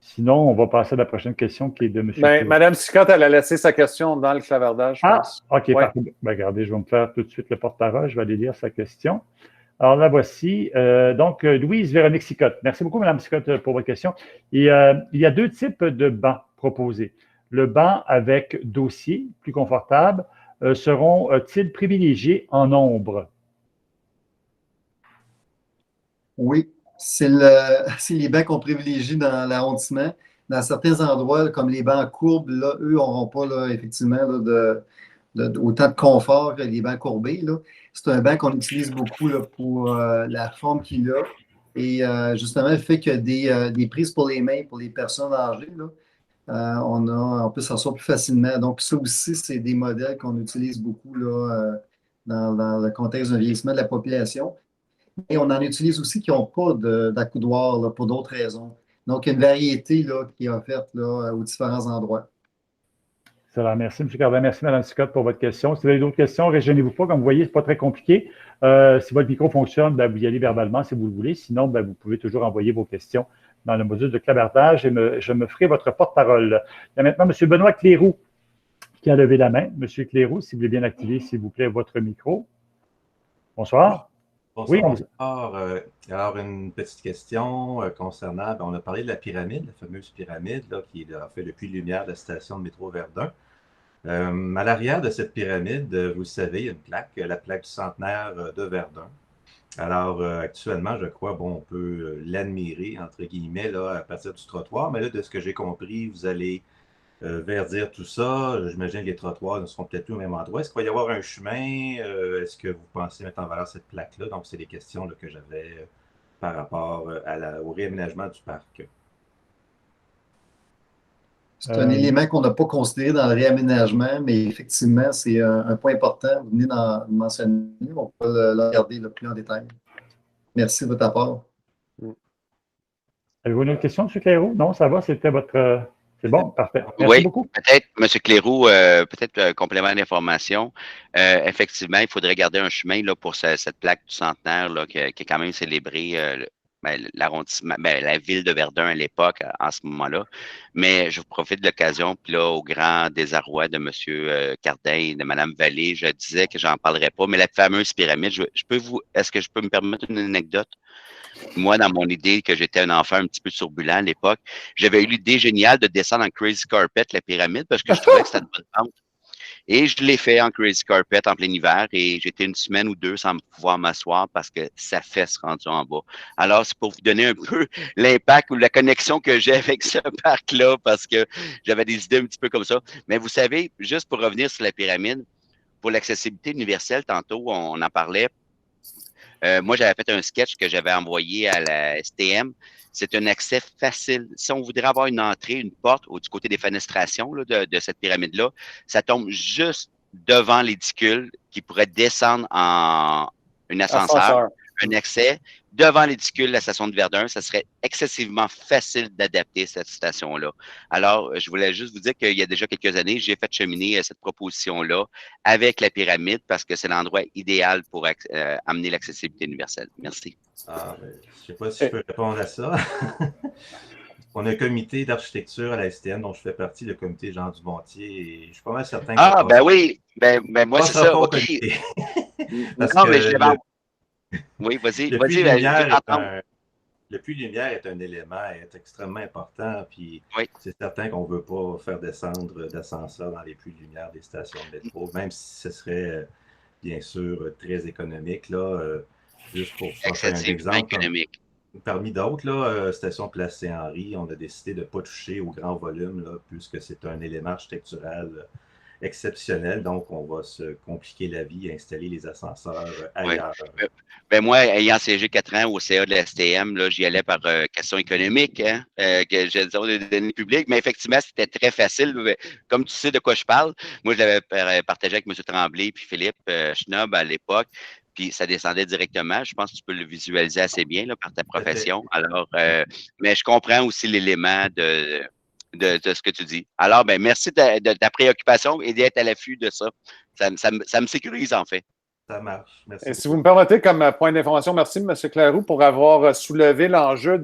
Sinon, on va passer à la prochaine question qui est de M. Mme Sicotte, elle a laissé sa question dans le clavardage, je pense. OK, ouais. parfait. Ben, regardez, je vais me faire tout de suite le porte-parole. Je vais aller lire sa question. Alors, la voici. Donc, Louise Véronique Sicotte. Merci beaucoup, Mme Sicotte, pour votre question. Et, il y a deux types de bancs proposés. Le banc avec dossier, plus confortable, seront-ils privilégiés en nombre? Oui, c'est les bancs qu'on privilégie dans l'arrondissement. Dans certains endroits, comme les bancs courbes, là, eux n'auront pas là, effectivement là, autant de confort que les bancs courbés. C'est un banc qu'on utilise beaucoup là, pour la forme qu'il a. Et justement, le fait qu'il y a des prises pour les mains pour les personnes âgées, là, on peut s'asseoir plus facilement. Donc, ça aussi, c'est des modèles qu'on utilise beaucoup là, dans le contexte d'un vieillissement de la population. Et on en utilise aussi qui n'ont pas d'accoudoir là, pour d'autres raisons. Donc, il y a une variété là, qui est offerte là, aux différents endroits. Excellent. Merci, M. Cardin. Merci, Mme Sicotte, pour votre question. Si vous avez d'autres questions, ne gênez-vous pas. Comme vous voyez, ce n'est pas très compliqué. Si votre micro fonctionne, ben, vous y allez verbalement si vous le voulez. Sinon, ben, vous pouvez toujours envoyer vos questions dans le module de clavardage et je me ferai votre porte-parole. Il y a maintenant M. Benoît Cléroux qui a levé la main. M. Cléroux, si vous voulez bien activer, s'il vous plaît, votre micro. Bonsoir. Bonsoir. Oui, alors, une petite question concernant, on a parlé de la pyramide, la fameuse pyramide là, qui a fait le puits de lumière de la station de métro Verdun. À l'arrière de cette pyramide, vous le savez, il y a une plaque, la plaque du centenaire de Verdun. Alors, actuellement, je crois, on peut l'admirer, entre guillemets, là, à partir du trottoir, mais là, de ce que j'ai compris, vous allez verdir tout ça. J'imagine que les trottoirs ne seront peut-être plus au même endroit. Est-ce qu'il va y avoir un chemin? Est-ce que vous pensez mettre en valeur cette plaque-là? Donc, c'est des questions là, que j'avais par rapport au réaménagement du parc. C'est un élément qu'on n'a pas considéré dans le réaménagement, mais effectivement, c'est un point important. Vous venez d'en mentionner. On peut le regarder plus en détail. Merci de votre apport. Avez-vous une autre question, M. Cléroux? Non, ça va, c'était votre C'est bon, parfait. Merci Oui, beaucoup. peut-être, M. Cléroux, peut-être un complément d'information. Effectivement, il faudrait garder un chemin là, pour cette plaque du centenaire là, qui est quand même célébrée l'arrondissement, la ville de Verdun à l'époque, en ce moment-là. Mais je profite de l'occasion, puis là, au grand désarroi de M. Cardin et de Mme Vallée, je disais que j'en parlerai pas, mais la fameuse pyramide, est-ce que je peux me permettre une anecdote? Moi, dans mon idée que j'étais un enfant un petit peu turbulent à l'époque, j'avais eu l'idée géniale de descendre en Crazy Carpet, la pyramide, parce que je trouvais que c'était une bonne pente. Et je l'ai fait en Crazy Carpet en plein hiver et j'étais une semaine ou deux sans pouvoir m'asseoir parce que ça fesse rendu en bas. Alors, c'est pour vous donner un peu l'impact ou la connexion que j'ai avec ce parc-là parce que j'avais des idées un petit peu comme ça. Mais vous savez, juste pour revenir sur la pyramide, pour l'accessibilité universelle, tantôt, on en parlait. Moi, j'avais fait un sketch que j'avais envoyé à la STM. C'est un accès facile. Si on voudrait avoir une entrée, une porte du côté des fenestrations là, de cette pyramide-là, ça tombe juste devant l'édicule qui pourrait descendre en un ascenseur, un accès devant l'édicule de la station de Verdun. Ça serait excessivement facile d'adapter cette station-là. Alors, je voulais juste vous dire qu'il y a déjà quelques années, j'ai fait cheminer cette proposition-là avec la pyramide parce que c'est l'endroit idéal pour amener l'accessibilité universelle. Merci. Je ne sais pas si je peux répondre à ça. On a un comité d'architecture à la STM dont je fais partie, le comité Jean Dumontier, et je suis pas mal certain que oui. Ben moi, c'est ça. OK. Non, mais je l'ai Oui, vas-y. Le puits lumière est un élément extrêmement important, puis c'est certain qu'on ne veut pas faire descendre d'ascenseur dans les puits de lumière des stations de métro, même si ce serait bien sûr très économique, là, juste pour faire un exemple. Économique. Parmi d'autres, station Place Saint-Henri, on a décidé de ne pas toucher au grand volume, là, puisque c'est un élément architectural exceptionnel. Donc, on va se compliquer la vie et installer les ascenseurs ailleurs. Moi, ayant siégé 4 ans au CA de la STM, j'y allais par question économique, que je disais des données publiques, mais effectivement, c'était très facile. Comme tu sais de quoi je parle, moi, je l'avais partagé avec M. Tremblay et Philippe Schnob à l'époque. Puis ça descendait directement. Je pense que tu peux le visualiser assez bien là, par ta profession. Alors, mais je comprends aussi l'élément de ce que tu dis. Alors, merci de ta préoccupation et d'être à l'affût de ça. Ça me sécurise, en fait. Ça marche. Merci. Et si vous me permettez, comme point d'information, merci M. Cléroux pour avoir soulevé l'enjeu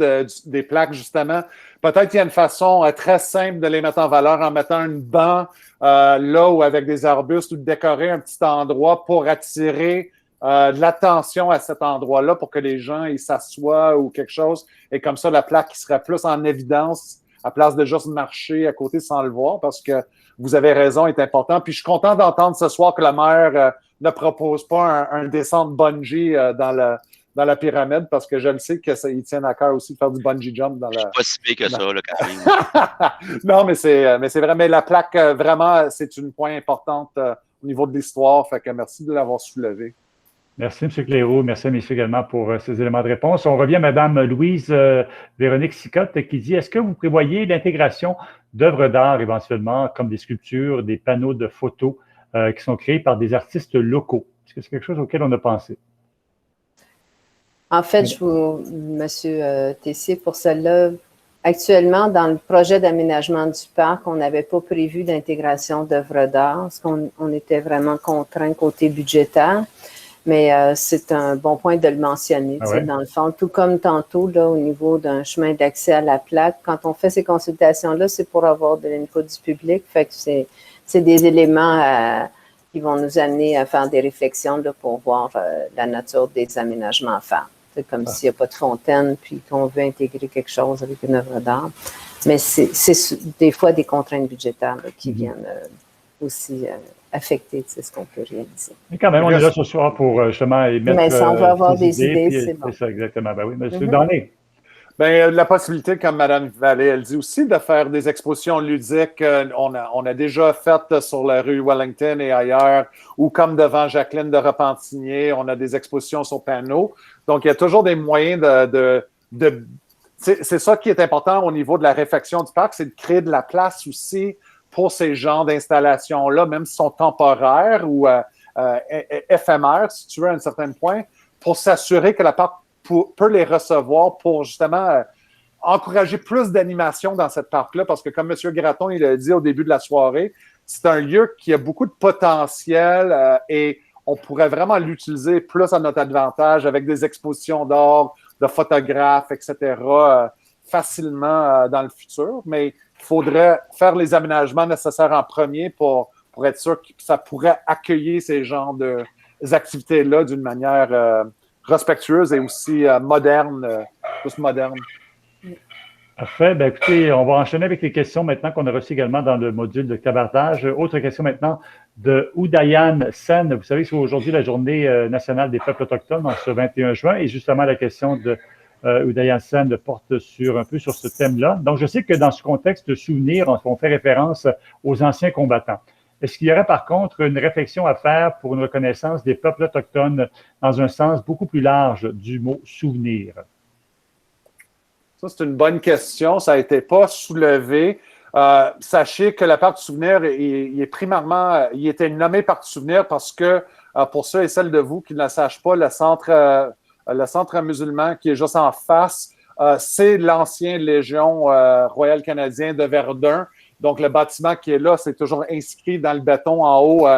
des plaques, justement. Peut-être qu'il y a une façon très simple de les mettre en valeur en mettant une banc là ou avec des arbustes ou de décorer un petit endroit pour attirer de l'attention à cet endroit-là pour que les gens ils s'assoient ou quelque chose. Et comme ça, la plaque qui serait plus en évidence à place de juste marcher à côté sans le voir parce que vous avez raison, est important. Puis je suis content d'entendre ce soir que la maire ne propose pas un descente bungee dans la pyramide parce que je le sais qu'ils tiennent à cœur aussi de faire du bungee jump dans la... C'est pas si pire que ça, là, quand même. Non, mais c'est vrai. Mais la plaque, vraiment, c'est une point importante au niveau de l'histoire. Fait que merci de l'avoir soulevé. Merci, M. Cléroux. Merci à messieurs également pour ces éléments de réponse. On revient à Mme Louise Véronique Sicotte qui dit, est-ce que vous prévoyez l'intégration d'œuvres d'art éventuellement, comme des sculptures, des panneaux de photos qui sont créés par des artistes locaux? Est-ce que c'est quelque chose auquel on a pensé? En fait, M. Tessier, pour cela, actuellement, dans le projet d'aménagement du parc, on n'avait pas prévu d'intégration d'œuvres d'art parce qu'on était vraiment contraint côté budgétaire. Mais c'est un bon point de le mentionner, dans le fond. Tout comme tantôt, là, au niveau d'un chemin d'accès à la plaque, quand on fait ces consultations-là, c'est pour avoir de l'input du public. Fait que c'est des éléments qui vont nous amener à faire des réflexions là, pour voir la nature des aménagements à faire. C'est comme s'il n'y a pas de fontaine, puis qu'on veut intégrer quelque chose avec une œuvre d'art. Mais c'est des fois des contraintes budgétaires là, qui viennent aussi... affecté, c'est ce qu'on peut réaliser. Mais quand même, on est là ce soir pour justement émettre. Mais ça, on va avoir des idées, c'est bon. C'est ça, exactement. Ben oui, M. Danet. La possibilité, comme Mme Vallée, elle dit aussi, de faire des expositions ludiques. On a déjà fait sur la rue Wellington et ailleurs, ou comme devant Jacqueline de Repentigny, on a des expositions sur panneaux. Donc, il y a toujours des moyens c'est ça qui est important au niveau de la réfection du parc, c'est de créer de la place aussi pour ces genres d'installations-là, même si sont temporaires ou éphémères, si tu veux, à un certain point, pour s'assurer que la parc peut les recevoir pour justement encourager plus d'animation dans cette parc-là parce que, comme M. Gratton il l'a dit au début de la soirée, c'est un lieu qui a beaucoup de potentiel et on pourrait vraiment l'utiliser plus à notre avantage avec des expositions d'art, de photographes, etc., facilement dans le futur. Mais il faudrait faire les aménagements nécessaires en premier pour être sûr que ça pourrait accueillir ces genres d'activités-là d'une manière respectueuse et aussi moderne, plus moderne. Parfait. Ben, écoutez, on va enchaîner avec les questions maintenant qu'on a reçues également dans le module de cabaretage. Autre question maintenant de Udayan Sen. Vous savez que c'est aujourd'hui la journée nationale des peuples autochtones, donc ce 21 juin, et justement la question de Udayan Sen porte un peu sur ce thème-là. Donc, je sais que dans ce contexte de souvenir, on fait référence aux anciens combattants. Est-ce qu'il y aurait par contre une réflexion à faire pour une reconnaissance des peuples autochtones dans un sens beaucoup plus large du mot souvenir? Ça, c'est une bonne question. Ça n'a été pas soulevé. Sachez que la Parc du souvenir, il est primairement, il était nommé Parc du souvenir parce que, pour ceux et celles de vous qui ne le sachent pas, le centre musulman qui est juste en face, c'est l'ancien Légion royale canadien de Verdun. Donc, le bâtiment qui est là, c'est toujours inscrit dans le béton en haut,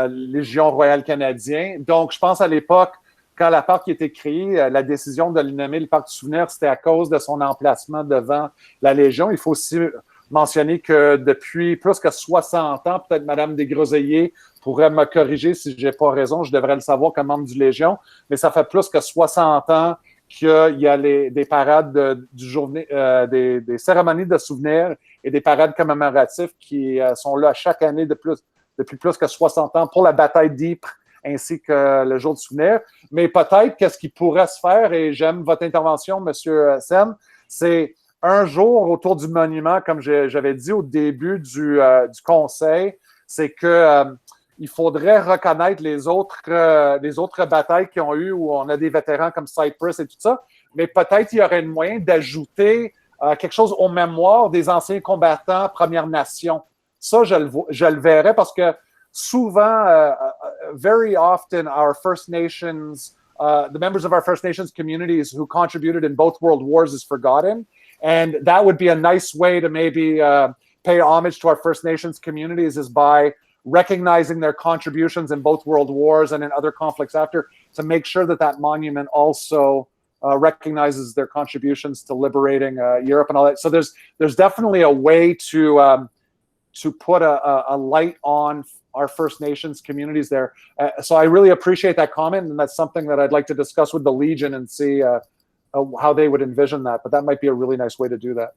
Légion royale canadien. Donc, je pense à l'époque, quand la parc a été créée, la décision de le nommer le Parc du souvenir, c'était à cause de son emplacement devant la Légion. Il faut aussi mentionner que depuis plus que 60 ans, peut-être Mme Desgroseilliers pourrait me corriger si je n'ai pas raison, je devrais le savoir comme membre du Légion, mais ça fait plus que 60 ans qu'il y a des parades des cérémonies de souvenirs et des parades commémoratives qui sont là chaque année depuis plus que 60 ans pour la bataille d'Ypres ainsi que le jour du souvenir. Mais peut-être qu'est-ce qui pourrait se faire, et j'aime votre intervention, M. Sen, c'est un jour autour du monument, comme j'avais dit au début du conseil, c'est que il faudrait reconnaître les autres batailles qui ont eu où on a des vétérans comme Cyprus et tout ça, mais peut-être il y aurait un moyen d'ajouter quelque chose aux mémoires des anciens combattants Premières Nations. Ça, je le verrais parce que souvent, very often, our First Nations, the members of our First Nations communities who contributed in both world wars is forgotten. And that would be a nice way to maybe pay homage to our First Nations communities is by recognizing their contributions in both world wars and in other conflicts after, to make sure that monument also recognizes their contributions to liberating Europe and all that. So there's definitely a way to put a light on our First Nations communities there. So I really appreciate that comment, and that's something that I'd like to discuss with the Legion and see how they would envision that. But that might be a really nice way to do that.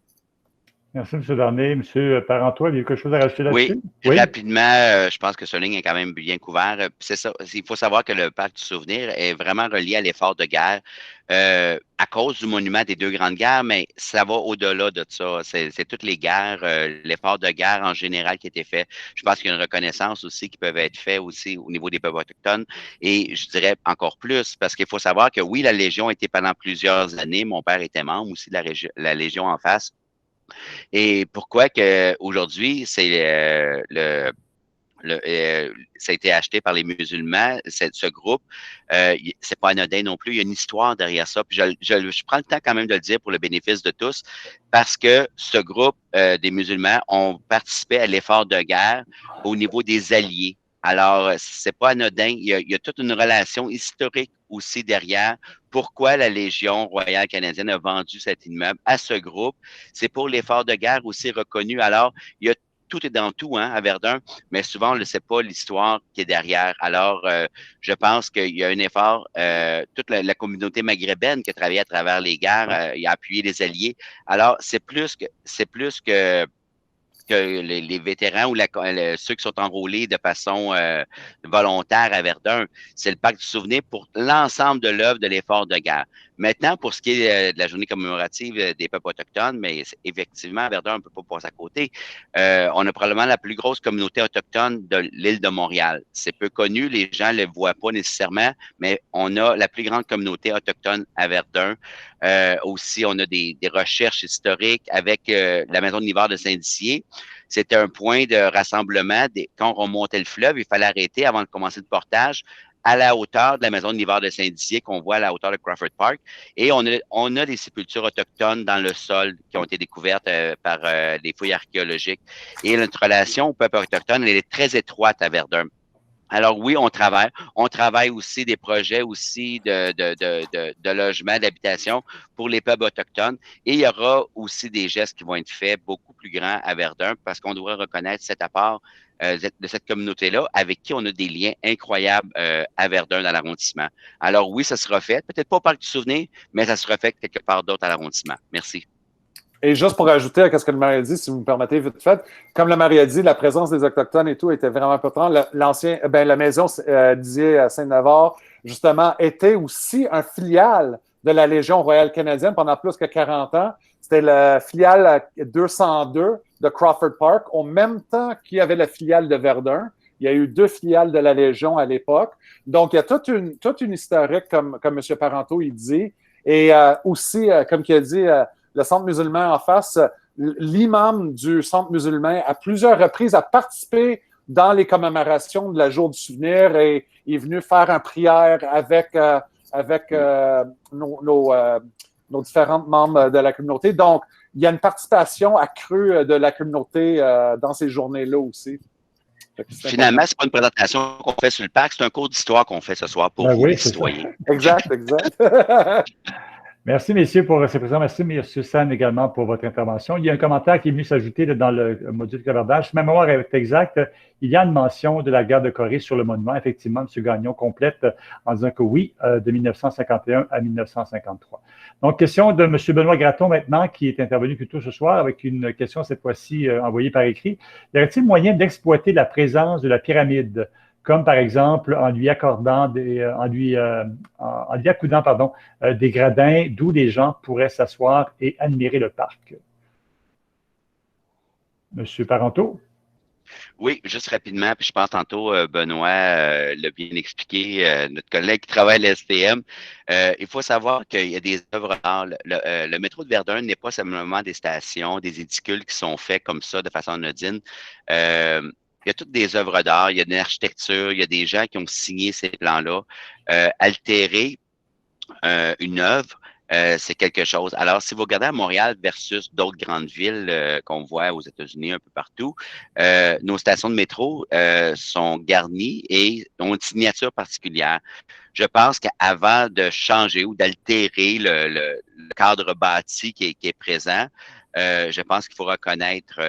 Merci, M. Darnay. M. Parentois, il y a quelque chose à rajouter là-dessus? Oui, rapidement, je pense que ce ligne est quand même bien couvert. C'est ça. Il faut savoir que le Parc du souvenir est vraiment relié à l'effort de guerre à cause du monument des deux grandes guerres, mais ça va au-delà de ça. C'est toutes les guerres, l'effort de guerre en général qui a été fait. Je pense qu'il y a une reconnaissance aussi qui peut être faite aussi au niveau des peuples autochtones. Et je dirais encore plus, parce qu'il faut savoir que oui, la Légion a été pendant plusieurs années. Mon père était membre aussi de la Légion en face. Et pourquoi qu'aujourd'hui, ça a été acheté par les musulmans, ce groupe, c'est pas anodin non plus, il y a une histoire derrière ça. Puis je prends le temps quand même de le dire pour le bénéfice de tous, parce que ce groupe des musulmans ont participé à l'effort de guerre au niveau des alliés. Alors, c'est pas anodin, il y a toute une relation historique aussi derrière. Pourquoi la Légion royale canadienne a vendu cet immeuble à ce groupe? C'est pour l'effort de guerre aussi reconnu. Alors, tout est dans tout à Verdun, mais souvent, on ne sait pas l'histoire qui est derrière. Alors, je pense qu'il y a un effort, toute la communauté maghrébine qui a travaillé à travers les guerres, il a appuyé les alliés. Alors, c'est plus que les vétérans ou ceux qui sont enrôlés de façon volontaire à Verdun. C'est le Parc du souvenir pour l'ensemble de l'œuvre de l'effort de guerre. Maintenant, pour ce qui est de la journée commémorative des peuples autochtones, mais effectivement, à Verdun, on ne peut pas passer à côté. On a probablement la plus grosse communauté autochtone de l'île de Montréal. C'est peu connu, les gens ne le voient pas nécessairement, mais on a la plus grande communauté autochtone à Verdun. Aussi, on a des recherches historiques avec la Maison de l'hiver de Saint-Dizier. C'était un point de rassemblement. Quand on remontait le fleuve, il fallait arrêter avant de commencer le portage à la hauteur de la maison de l'hiver de Saint-Dizier qu'on voit à la hauteur de Crawford Park. Et on a des sépultures autochtones dans le sol qui ont été découvertes par des fouilles archéologiques. Et notre relation au peuple autochtone, elle est très étroite à Verdun. Alors oui, on travaille. On travaille aussi des projets aussi de logement, d'habitation pour les peuples autochtones. Et il y aura aussi des gestes qui vont être faits beaucoup plus grands à Verdun parce qu'on doit reconnaître cet apport de cette communauté-là avec qui on a des liens incroyables à Verdun dans l'arrondissement. Alors oui, ça sera fait. Peut-être pas au Parc du Souvenir, mais ça sera fait quelque part d'autre à l'arrondissement. Merci. Et juste pour ajouter à ce que le maire a dit, si vous me permettez, vite fait, comme le maire a dit, la présence des Autochtones et tout était vraiment importante. La maison Dizier à Saint-Navarre, justement, était aussi un filiale de la Légion royale canadienne pendant plus que 40 ans. C'était la filiale 202 de Crawford Park, au même temps qu'il y avait la filiale de Verdun. Il y a eu 2 filiales de la Légion à l'époque. Donc, il y a toute une historique, comme M. Parenteau, il dit. Et aussi, comme il a dit, le Centre musulman en face, l'imam du Centre musulman, à plusieurs reprises, a participé dans les commémorations de la Jour du souvenir et est venu faire une prière avec nos différents membres de la communauté. Donc, il y a une participation accrue de la communauté dans ces journées-là aussi. Finalement, ce n'est pas une présentation qu'on fait sur le parc, c'est un cours d'histoire qu'on fait ce soir pour vous, les citoyens. Exact. Merci, messieurs, pour ces présentations. Merci, M. San, également, pour votre intervention. Il y a un commentaire qui est venu s'ajouter dans le module clavardage. Si ma mémoire est exacte, il y a une mention de la guerre de Corée sur le monument. Effectivement, M. Gagnon complète en disant que oui, de 1951 à 1953. Donc, question de M. Benoît Gratton maintenant, qui est intervenu plus tôt ce soir avec une question cette fois-ci envoyée par écrit. Y aurait-il moyen d'exploiter la présence de la pyramide, comme par exemple en lui accoudant des gradins d'où les gens pourraient s'asseoir et admirer le parc? Monsieur Parenteau? Oui, juste rapidement, puis je pense tantôt, Benoît l'a bien expliqué, notre collègue qui travaille à l'STM. Il faut savoir qu'il y a des œuvres d'art. Le métro de Verdun n'est pas simplement des stations, des édicules qui sont faits comme ça de façon anodine. Il y a toutes des œuvres d'art, il y a de l'architecture, il y a des gens qui ont signé ces plans-là. Altérer une œuvre, c'est quelque chose. Alors, si vous regardez à Montréal versus d'autres grandes villes qu'on voit aux États-Unis un peu partout, nos stations de métro sont garnies et ont une signature particulière. Je pense qu'avant de changer ou d'altérer le cadre bâti qui est présent, je pense qu'il faut reconnaître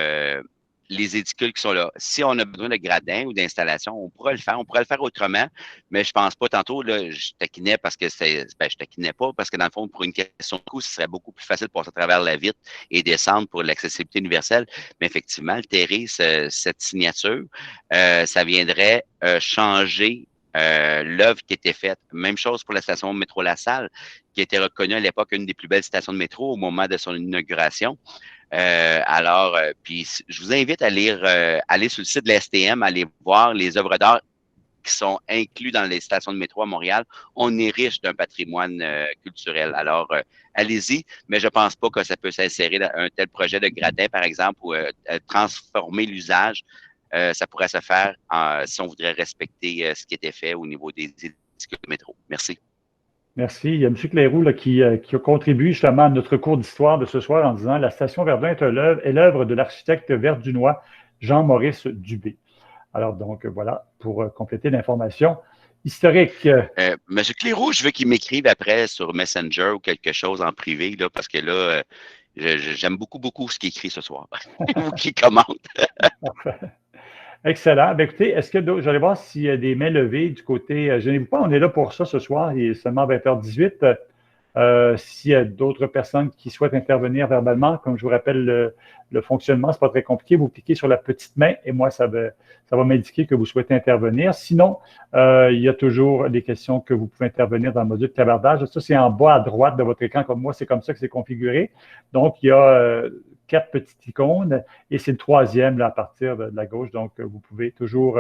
les édicules qui sont là. Si on a besoin de gradins ou d'installations, on pourrait le faire. On pourrait le faire autrement, mais je pense pas. Tantôt, là, je taquinais parce que je taquinais pas parce que dans le fond, pour une question de coût, ce serait beaucoup plus facile de passer à travers la vitre et descendre pour l'accessibilité universelle. Mais effectivement, altérer cette signature, ça viendrait changer l'œuvre qui était faite. Même chose pour la station de métro La Salle, qui a été reconnue à l'époque une des plus belles stations de métro au moment de son inauguration. Puis je vous invite à aller sur le site de la STM, aller voir les œuvres d'art qui sont inclus dans les stations de métro à Montréal. On est riche d'un patrimoine culturel. Alors, allez-y, mais je pense pas que ça peut s'insérer dans un tel projet de gradin, par exemple, ou transformer l'usage. Ça pourrait se faire si on voudrait respecter ce qui était fait au niveau des édicules de métro. Merci. Merci. Il y a M. Clairoux là, qui a contribué justement à notre cours d'histoire de ce soir en disant « La station Verdun est l'œuvre de l'architecte verdunois Jean-Maurice Dubé ». Alors donc, voilà, pour compléter l'information historique. M. Clairoux, je veux qu'il m'écrive après sur Messenger ou quelque chose en privé, là, parce que là, j'aime beaucoup, beaucoup ce qu'il écrit ce soir. Ou qu'il commente. Excellent. Ben, écoutez, est-ce que j'allais voir s'il y a des mains levées du côté. Gênez-vous pas, on est là pour ça ce soir. Il est seulement 20h18. S'il y a d'autres personnes qui souhaitent intervenir verbalement, comme je vous rappelle le fonctionnement, c'est pas très compliqué. Vous cliquez sur la petite main et moi, ça va m'indiquer que vous souhaitez intervenir. Sinon, il y a toujours des questions que vous pouvez intervenir dans le module de clavardage. Ça, c'est en bas à droite de votre écran. Comme moi, c'est comme ça que c'est configuré. Donc, il y a 4 petites icônes et c'est le 3e là, à partir de la gauche. Donc, vous pouvez toujours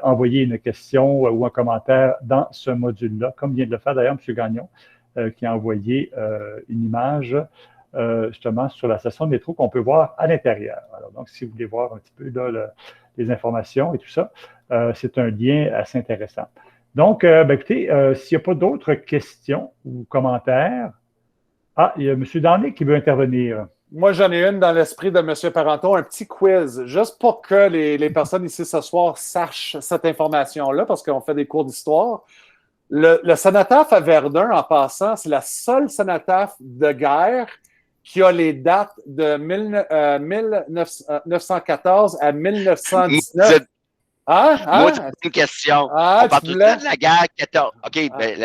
envoyer une question ou un commentaire dans ce module-là, comme vient de le faire d'ailleurs M. Gagnon, qui a envoyé une image justement sur la station de métro qu'on peut voir à l'intérieur. Alors, donc, si vous voulez voir un petit peu là, les informations et tout ça, c'est un lien assez intéressant. Donc, écoutez, s'il n'y a pas d'autres questions ou commentaires, il y a M. Danny qui veut intervenir. Moi, j'en ai une dans l'esprit de M. Parenteau, un petit quiz, juste pour que les personnes ici ce soir sachent cette information-là, parce qu'on fait des cours d'histoire. Le cénotaphe à Verdun, en passant, c'est la seule cénotaphe de guerre qui a les dates de 1914 à 1919. Moi, c'est une question. Ah, on parle tout le temps de la guerre 14. OK,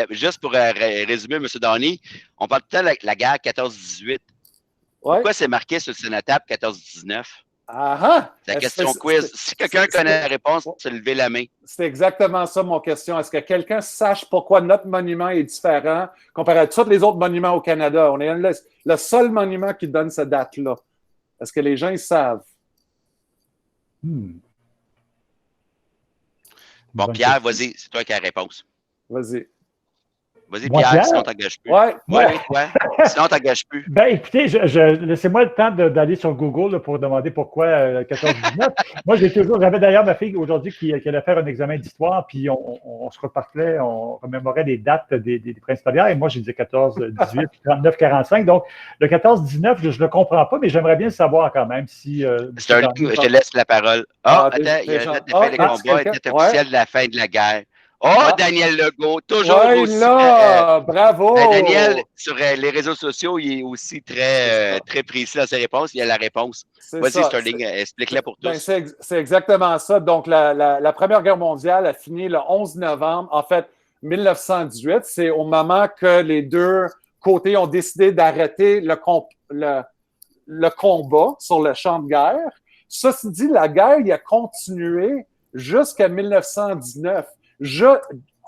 juste pour résumer, M. Donny, on parle tout le temps de la guerre 14-18. Pourquoi c'est marqué sur le cénotaphe 14-19? C'est la question quiz. Si quelqu'un connaît la réponse, c'est lever la main. C'est exactement ça, mon question. Est-ce que quelqu'un sache pourquoi notre monument est différent comparé à tous les autres monuments au Canada? On est le seul monument qui donne cette date-là. Est-ce que les gens ils savent? Bon, Pierre, vas-y, c'est toi qui as la réponse. Vas-y. Vas-y, Pierre, sinon t'engages plus. Ouais. Sinon t'engages plus. Écoutez, laissez-moi le temps d'aller sur Google là, pour demander pourquoi 14-19. Moi, j'avais d'ailleurs ma fille aujourd'hui qui allait faire un examen d'histoire, puis on se repartait, on remémorait les dates des principales guerres, et moi, j'ai dit 14-18, 39-45. Donc, le 14-19, je ne le comprends pas, mais j'aimerais bien savoir quand même si... je te laisse la parole. Attends, il y a la fin des combats, était officielle de la fin de la guerre. Daniel Legault, toujours aussi. Bravo! Daniel, sur les réseaux sociaux, il est aussi très précis dans ses réponses. Il a la réponse. Vas-y, Sterling, explique-la pour tous. C'est exactement ça. Donc, la Première Guerre mondiale a fini le 11 novembre, en fait, 1918. C'est au moment que les deux côtés ont décidé d'arrêter le combat sur le champ de guerre. Ceci dit, la guerre a continué jusqu'à 1919.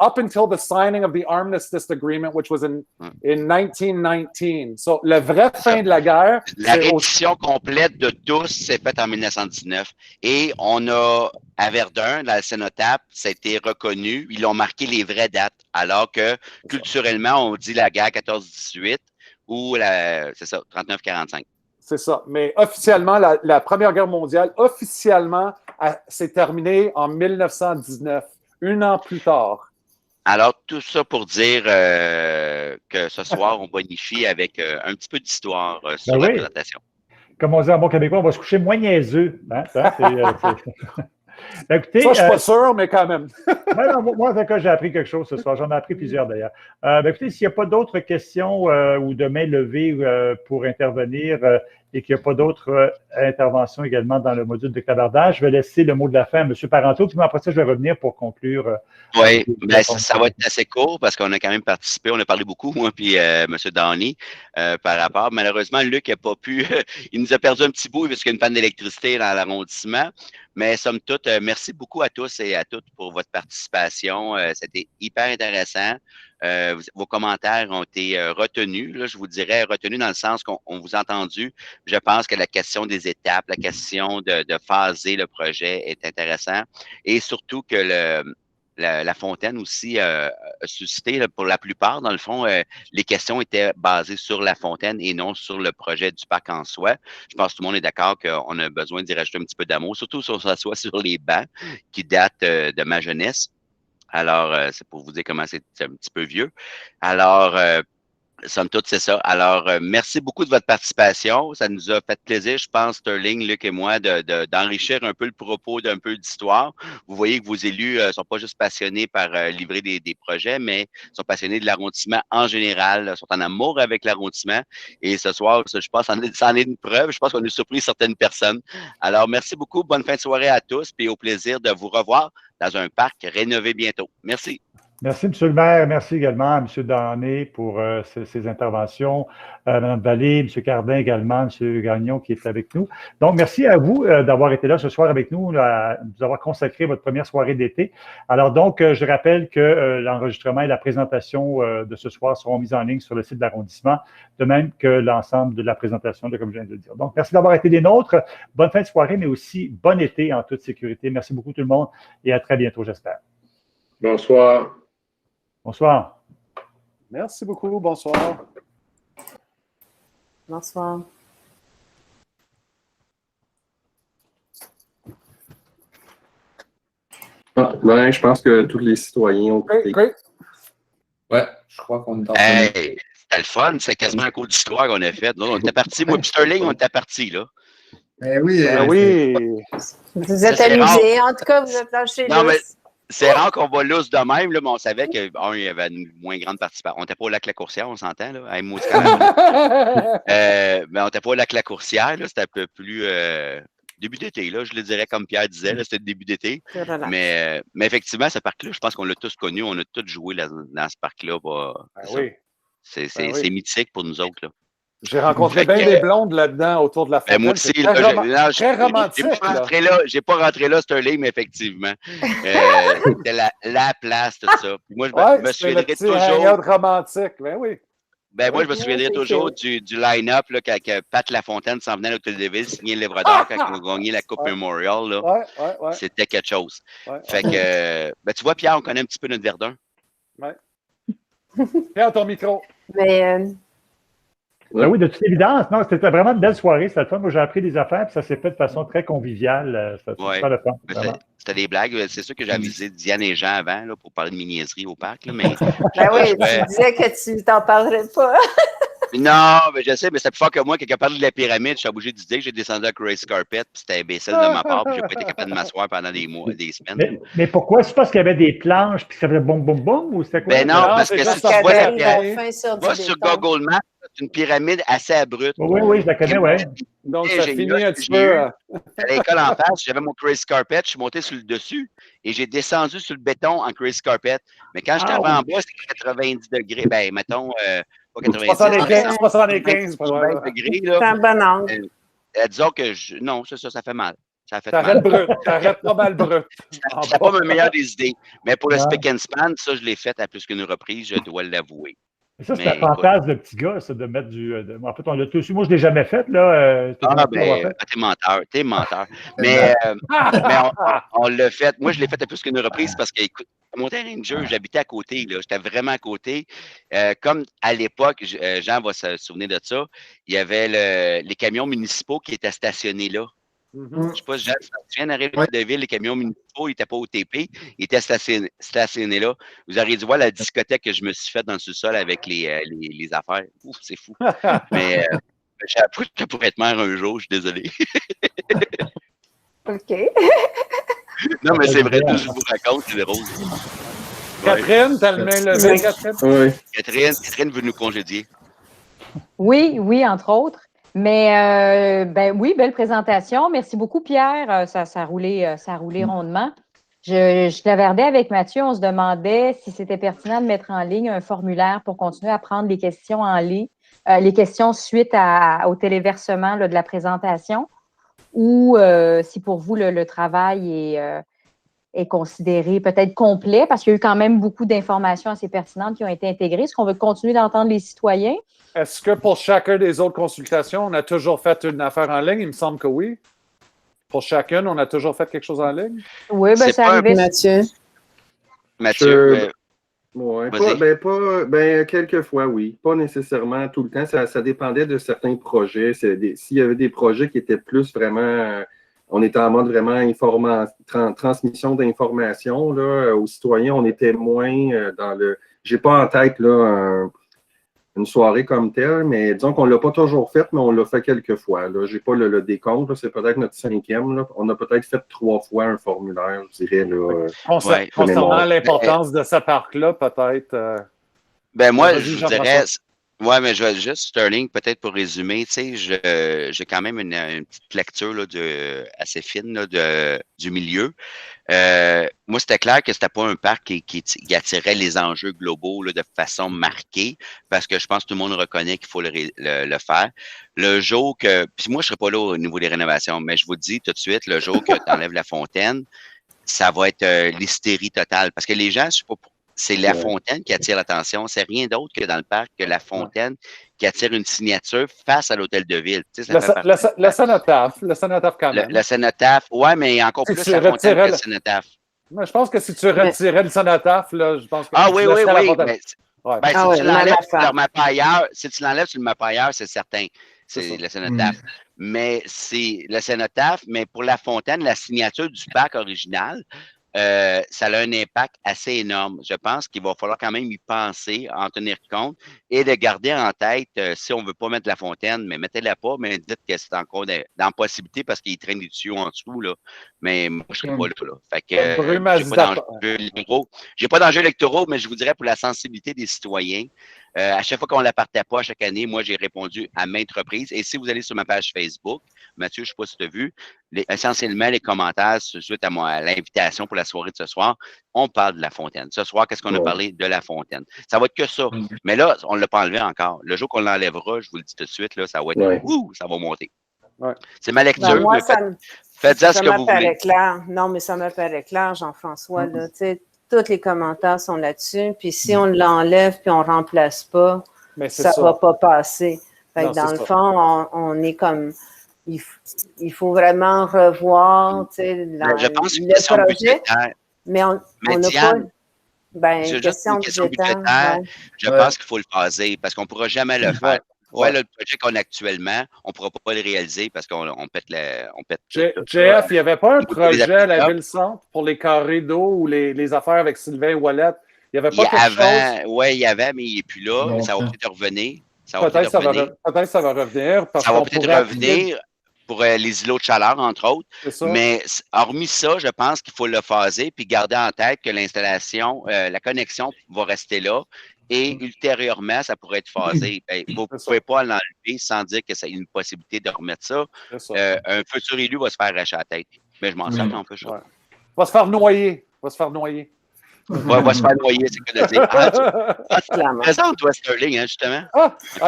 Up until the signing of the Armistice Agreement, which was in 1919. So, la vraie fin de la guerre... La reddition complète de tous s'est faite en 1919. Et on a, à Verdun, dans le cénotaphe, ça a été reconnu. Ils ont marqué les vraies dates. Alors que, culturellement, on dit la guerre 14-18 ou c'est ça, 39-45. C'est ça. Mais officiellement, la Première Guerre mondiale, officiellement, s'est terminée en 1919. 1 an plus tard. Alors, tout ça pour dire que ce soir, on bonifie avec un petit peu d'histoire sur la présentation. Comme on dit en bon québécois, on va se coucher moins niaiseux. Hein? Écoutez, ça, je ne suis pas sûr, mais quand même. Moi, en tout cas, j'ai appris quelque chose ce soir. J'en ai appris plusieurs d'ailleurs. Écoutez, s'il n'y a pas d'autres questions ou de main levée pour intervenir et qu'il n'y a pas d'autres interventions également dans le module de clavardage, je vais laisser le mot de la fin à M. Parenteau. Puis après ça, je vais revenir pour conclure. Oui, ça va être assez court parce qu'on a quand même participé. On a parlé beaucoup, moi puis M. Danny, par rapport. Malheureusement, Luc n'a pas pu. Il nous a perdu un petit bout parce qu'il y a une panne d'électricité dans l'arrondissement. Mais somme toute, merci beaucoup à tous et à toutes pour votre participation. C'était hyper intéressant. Vos commentaires ont été retenus. Là, je vous dirais retenus dans le sens qu'on vous a entendu. Je pense que la question des étapes, la question de phaser le projet est intéressant. Et surtout que la fontaine aussi a suscité, là, pour la plupart, dans le fond, les questions étaient basées sur la fontaine et non sur le projet du parc en soi. Je pense que tout le monde est d'accord qu'on a besoin d'y rajouter un petit peu d'amour, surtout si on s'assoit sur les bancs qui datent de ma jeunesse. Alors, c'est pour vous dire comment c'est un petit peu vieux. Alors, somme toute, c'est ça. Alors, merci beaucoup de votre participation. Ça nous a fait plaisir, je pense, Sterling, Luc et moi, d'enrichir un peu le propos d'un peu d'histoire. Vous voyez que vos élus sont pas juste passionnés par livrer des projets, mais sont passionnés de l'arrondissement en général, sont en amour avec l'arrondissement. Et ce soir, je pense, ça en est une preuve. Je pense qu'on a surpris certaines personnes. Alors, merci beaucoup. Bonne fin de soirée à tous. Puis au plaisir de vous revoir dans un parc rénové bientôt. Merci. Merci, M. le maire. Merci également à M. Danné pour ses interventions. Mme Vallée, M. Cardin également, M. Gagnon qui est avec nous. Donc, merci à vous d'avoir été là ce soir avec nous, de nous avoir consacré votre première soirée d'été. Alors donc, je rappelle que l'enregistrement et la présentation de ce soir seront mis en ligne sur le site de l'arrondissement, de même que l'ensemble de la présentation, comme je viens de le dire. Donc, merci d'avoir été des nôtres. Bonne fin de soirée, mais aussi bon été en toute sécurité. Merci beaucoup tout le monde et à très bientôt, j'espère. Bonsoir. Bonsoir. Merci beaucoup. Bonsoir. Bonsoir. Ah, Ouais, je pense que tous les citoyens ont Great, écouté. great. Ouais, je crois qu'on est en train Hey, c'était le fun, c'est quasiment un cours d'histoire qu'on a fait. Là, on était partis, moi et Sterling, on était partis, là. Ben oui, Ben oui. Vous êtes c'est amusés. En tout cas, vous êtes lâchés Non, mais lousse. c'est rare qu'on va lousse de même, là, mais on savait qu'il y avait une moins grande participation. On n'était pas au Lac-la-Courcière, on s'entend, là. Hey, maudit calme. Mais on n'était pas au Lac-la-Courcière, là. C'était un peu plus début d'été, là, je le dirais, comme Pierre disait, là, c'était le début d'été. Mais effectivement, ce parc-là, je pense qu'on l'a tous connu, on a tous joué dans ce parc-là. Oui. C'est mythique pour nous autres, là. J'ai rencontré bien des blondes là-dedans autour de la fontaine. Moi aussi, très romantique. J'ai pas rentré là, Sterling, mais effectivement. C'était la place, tout ça. Puis moi, je me souviendrai toujours. Romantique, ben oui. Ben moi, je me souviendrai toujours du line-up là, quand Pat Lafontaine s'en venait à l'Hôtel de Ville signer le livre d'or quand ils ont gagné la Coupe Memorial. Là. C'était quelque chose. Fait que, ben, tu vois, Pierre, on connaît un petit peu notre Verdun. Ouais. Pierre, ton micro. Mais Ben oui, de toute évidence. Non, c'était vraiment une belle soirée. C'était le fun. Moi, j'ai appris des affaires, puis ça s'est fait de façon très conviviale. C'était super le fun. C'était des blagues. C'est sûr que j'ai avisé Diane et Jean avant là, pour parler de miniaiserie au parc. Là, mais ben oui, tu disais que tu t'en parlerais pas. Non, mais je sais, mais c'est plus fort que moi. Quelqu'un parle de la pyramide, je suis obligé de dire que j'ai descendu à Grace Carpet, puis c'était imbécile de ma part, puis j'ai pas été capable de m'asseoir pendant des mois, des semaines. Mais pourquoi? C'est parce qu'il y avait des planches, puis ça faisait boum, boum, boum, ou c'était quoi? Ben non, parce que si tu vois la pyramide, sur Google Maps, c'est une pyramide assez abrupte. Oui, je la connais, oui. Donc, ça finit un petit peu. À l'école en face, j'avais mon Grace Carpet, je suis monté sur le dessus et j'ai descendu sur le béton en Grace Carpet. Mais quand j'étais en bas, c'était 90 degrés. Ben, mettons, pas 90. 75 degrés, là. C'est un bon angle. Disons que non, ça fait mal. Ça fait mal. T'arrêtes pas mal brut. C'était pas ma meilleure des idées. Mais pour le Spick and Span, ça, je l'ai fait à plus qu'une reprise, je dois l'avouer. Ça, c'est un fantasme de petit gars, ça, de mettre du. En fait, on l'a tous eu. Moi, je ne l'ai jamais fait, là. T'es menteur. mais on l'a fait. Moi, je l'ai fait à plus qu'une reprise parce que, écoute, mon terrain de jeu, j'habitais à côté, là. J'étais vraiment à côté. Comme à l'époque, Jean va se souvenir de ça, il y avait les camions municipaux qui étaient stationnés là. Je ne sais pas si Jean se souvient, à de ville, les camions municipaux, ils n'étaient pas au TP, ils étaient stationnés là. Vous auriez dû voir la discothèque que je me suis faite dans le sous-sol avec les affaires. Ouf, c'est fou. Mais j'ai appris que je pourrais être maire un jour, je suis désolé. OK. Non, mais c'est vrai, tout ce que je vous raconte, c'est des roses. Catherine, t'as le main levée, Catherine? Oui. Catherine veut nous congédier. Oui, entre autres. Mais ben oui, belle présentation. Merci beaucoup, Pierre. Ça a roulé rondement. Je clavardais avec Mathieu. On se demandait si c'était pertinent de mettre en ligne un formulaire pour continuer à prendre les questions en ligne, les questions suite au téléversement là, de la présentation, ou si pour vous le travail est considéré peut-être complet, parce qu'il y a eu quand même beaucoup d'informations assez pertinentes qui ont été intégrées. Est-ce qu'on veut continuer d'entendre les citoyens? Est-ce que pour chacun des autres consultations, on a toujours fait une affaire en ligne? Il me semble que oui. Pour chacune, on a toujours fait quelque chose en ligne? Oui, bien, ça arrivait. Mathieu. Oui, quelquefois, oui. Pas nécessairement tout le temps. Ça dépendait de certains projets. S'il y avait des projets qui étaient plus vraiment... on était en mode vraiment transmission d'informations aux citoyens. On était moins dans le... J'ai pas en tête là, une soirée comme telle, mais disons qu'on ne l'a pas toujours faite, mais on l'a fait quelques fois. Je n'ai pas le décompte. C'est peut-être notre 5e. Là. On a peut-être fait 3 fois un formulaire, je dirais. Concernant l'importance de ce parc-là, peut-être... Ben moi, je vous dirais... Oui, mais je vais juste, Sterling, peut-être pour résumer, tu sais, j'ai quand même une petite lecture là, assez fine là, du milieu. Moi, c'était clair que c'était pas un parc qui attirait les enjeux globaux là, de façon marquée, parce que je pense que tout le monde reconnaît qu'il faut le faire. Le jour que, puis moi, je serai pas là au niveau des rénovations, mais je vous dis tout de suite, le jour que tu enlèves la fontaine, ça va être l'hystérie totale, parce que les gens, je sais pas pourquoi, c'est la fontaine qui attire l'attention. C'est rien d'autre que dans le parc que la fontaine qui attire une signature face à l'hôtel de ville. Tu sais, le cénotaphe quand même. Le cénotaphe, oui, mais encore plus la fontaine que le cénotaphe. Je pense que si tu retirais le cénotaphe, là, je pense que... oui. Si tu l'enlèves, tu le mets pas ailleurs, c'est certain. C'est le cénotaphe. Mais c'est le cénotaphe, mais pour la fontaine, la signature du parc original, ça a un impact assez énorme. Je pense qu'il va falloir quand même y penser, en tenir compte et de garder en tête, si on ne veut pas mettre la fontaine, mais mettez-la pas, mais dites que c'est encore dans possibilité parce qu'il traîne des tuyaux en dessous, là. Mais moi, je ne serais pas là. Fait que j'ai pas d'enjeux électoraux, mais je vous dirais pour la sensibilité des citoyens, à chaque fois qu'on ne la partait pas, chaque année, moi, j'ai répondu à maintes reprises. Et si vous allez sur ma page Facebook, Mathieu, je ne sais pas si tu as vu, essentiellement, les commentaires suite à l'invitation pour la soirée de ce soir, on parle de la fontaine. Ce soir, qu'est-ce qu'on a parlé de la fontaine? Ça va être que ça. Mais là, on ne l'a pas enlevé encore. Le jour qu'on l'enlèvera, je vous le dis tout de suite, là, ça va être ça va monter. Ouais. C'est ma lecture. Ben, moi, faites-en ce que vous voulez. Clair. Non, mais ça m'apparaît clair, Jean-François. Là, tous les commentaires sont là-dessus. Puis si on l'enlève puis on ne remplace pas, ça ne va pas passer. Fait que dans le fond, on est comme... Il faut vraiment revoir je pense que le projet, budgétaire. mais on n'a pas... c'est juste une question budgétaire. Je pense qu'il faut le phaser parce qu'on ne pourra jamais le faire. Ouais, le projet qu'on a actuellement, on ne pourra pas le réaliser parce qu'on pète JF, il n'y avait pas un projet à la Ville-Centre pour les carrés d'eau ou les affaires avec Sylvain Ouellette? Il n'y avait pas quelque chose? Oui, il y avait, mais il n'est plus là. Ça va peut-être revenir. Peut-être que ça va revenir. Ça va peut-être revenir pour les îlots de chaleur, entre autres. Mais hormis ça, je pense qu'il faut le phaser puis garder en tête que l'installation, la connexion va rester là. Et ultérieurement, ça pourrait être phasé. Vous ne pouvez pas l'enlever sans dire que c'est une possibilité de remettre ça. Un futur élu va se faire arracher la tête. Mais je m'en sors un peu. Va se faire noyer. Ouais, va se faire noyer, c'est que de dire. Présente-toi, Sterling, justement.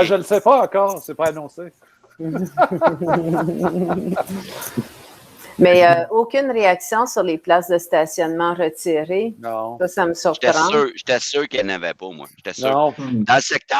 Je ne le sais pas encore. C'est pas annoncé. Mais aucune réaction sur les places de stationnement retirées. Non. Ça me surprend. J'étais sûr qu'il n'y en avait pas, moi. J'étais sûr. Non. Dans le secteur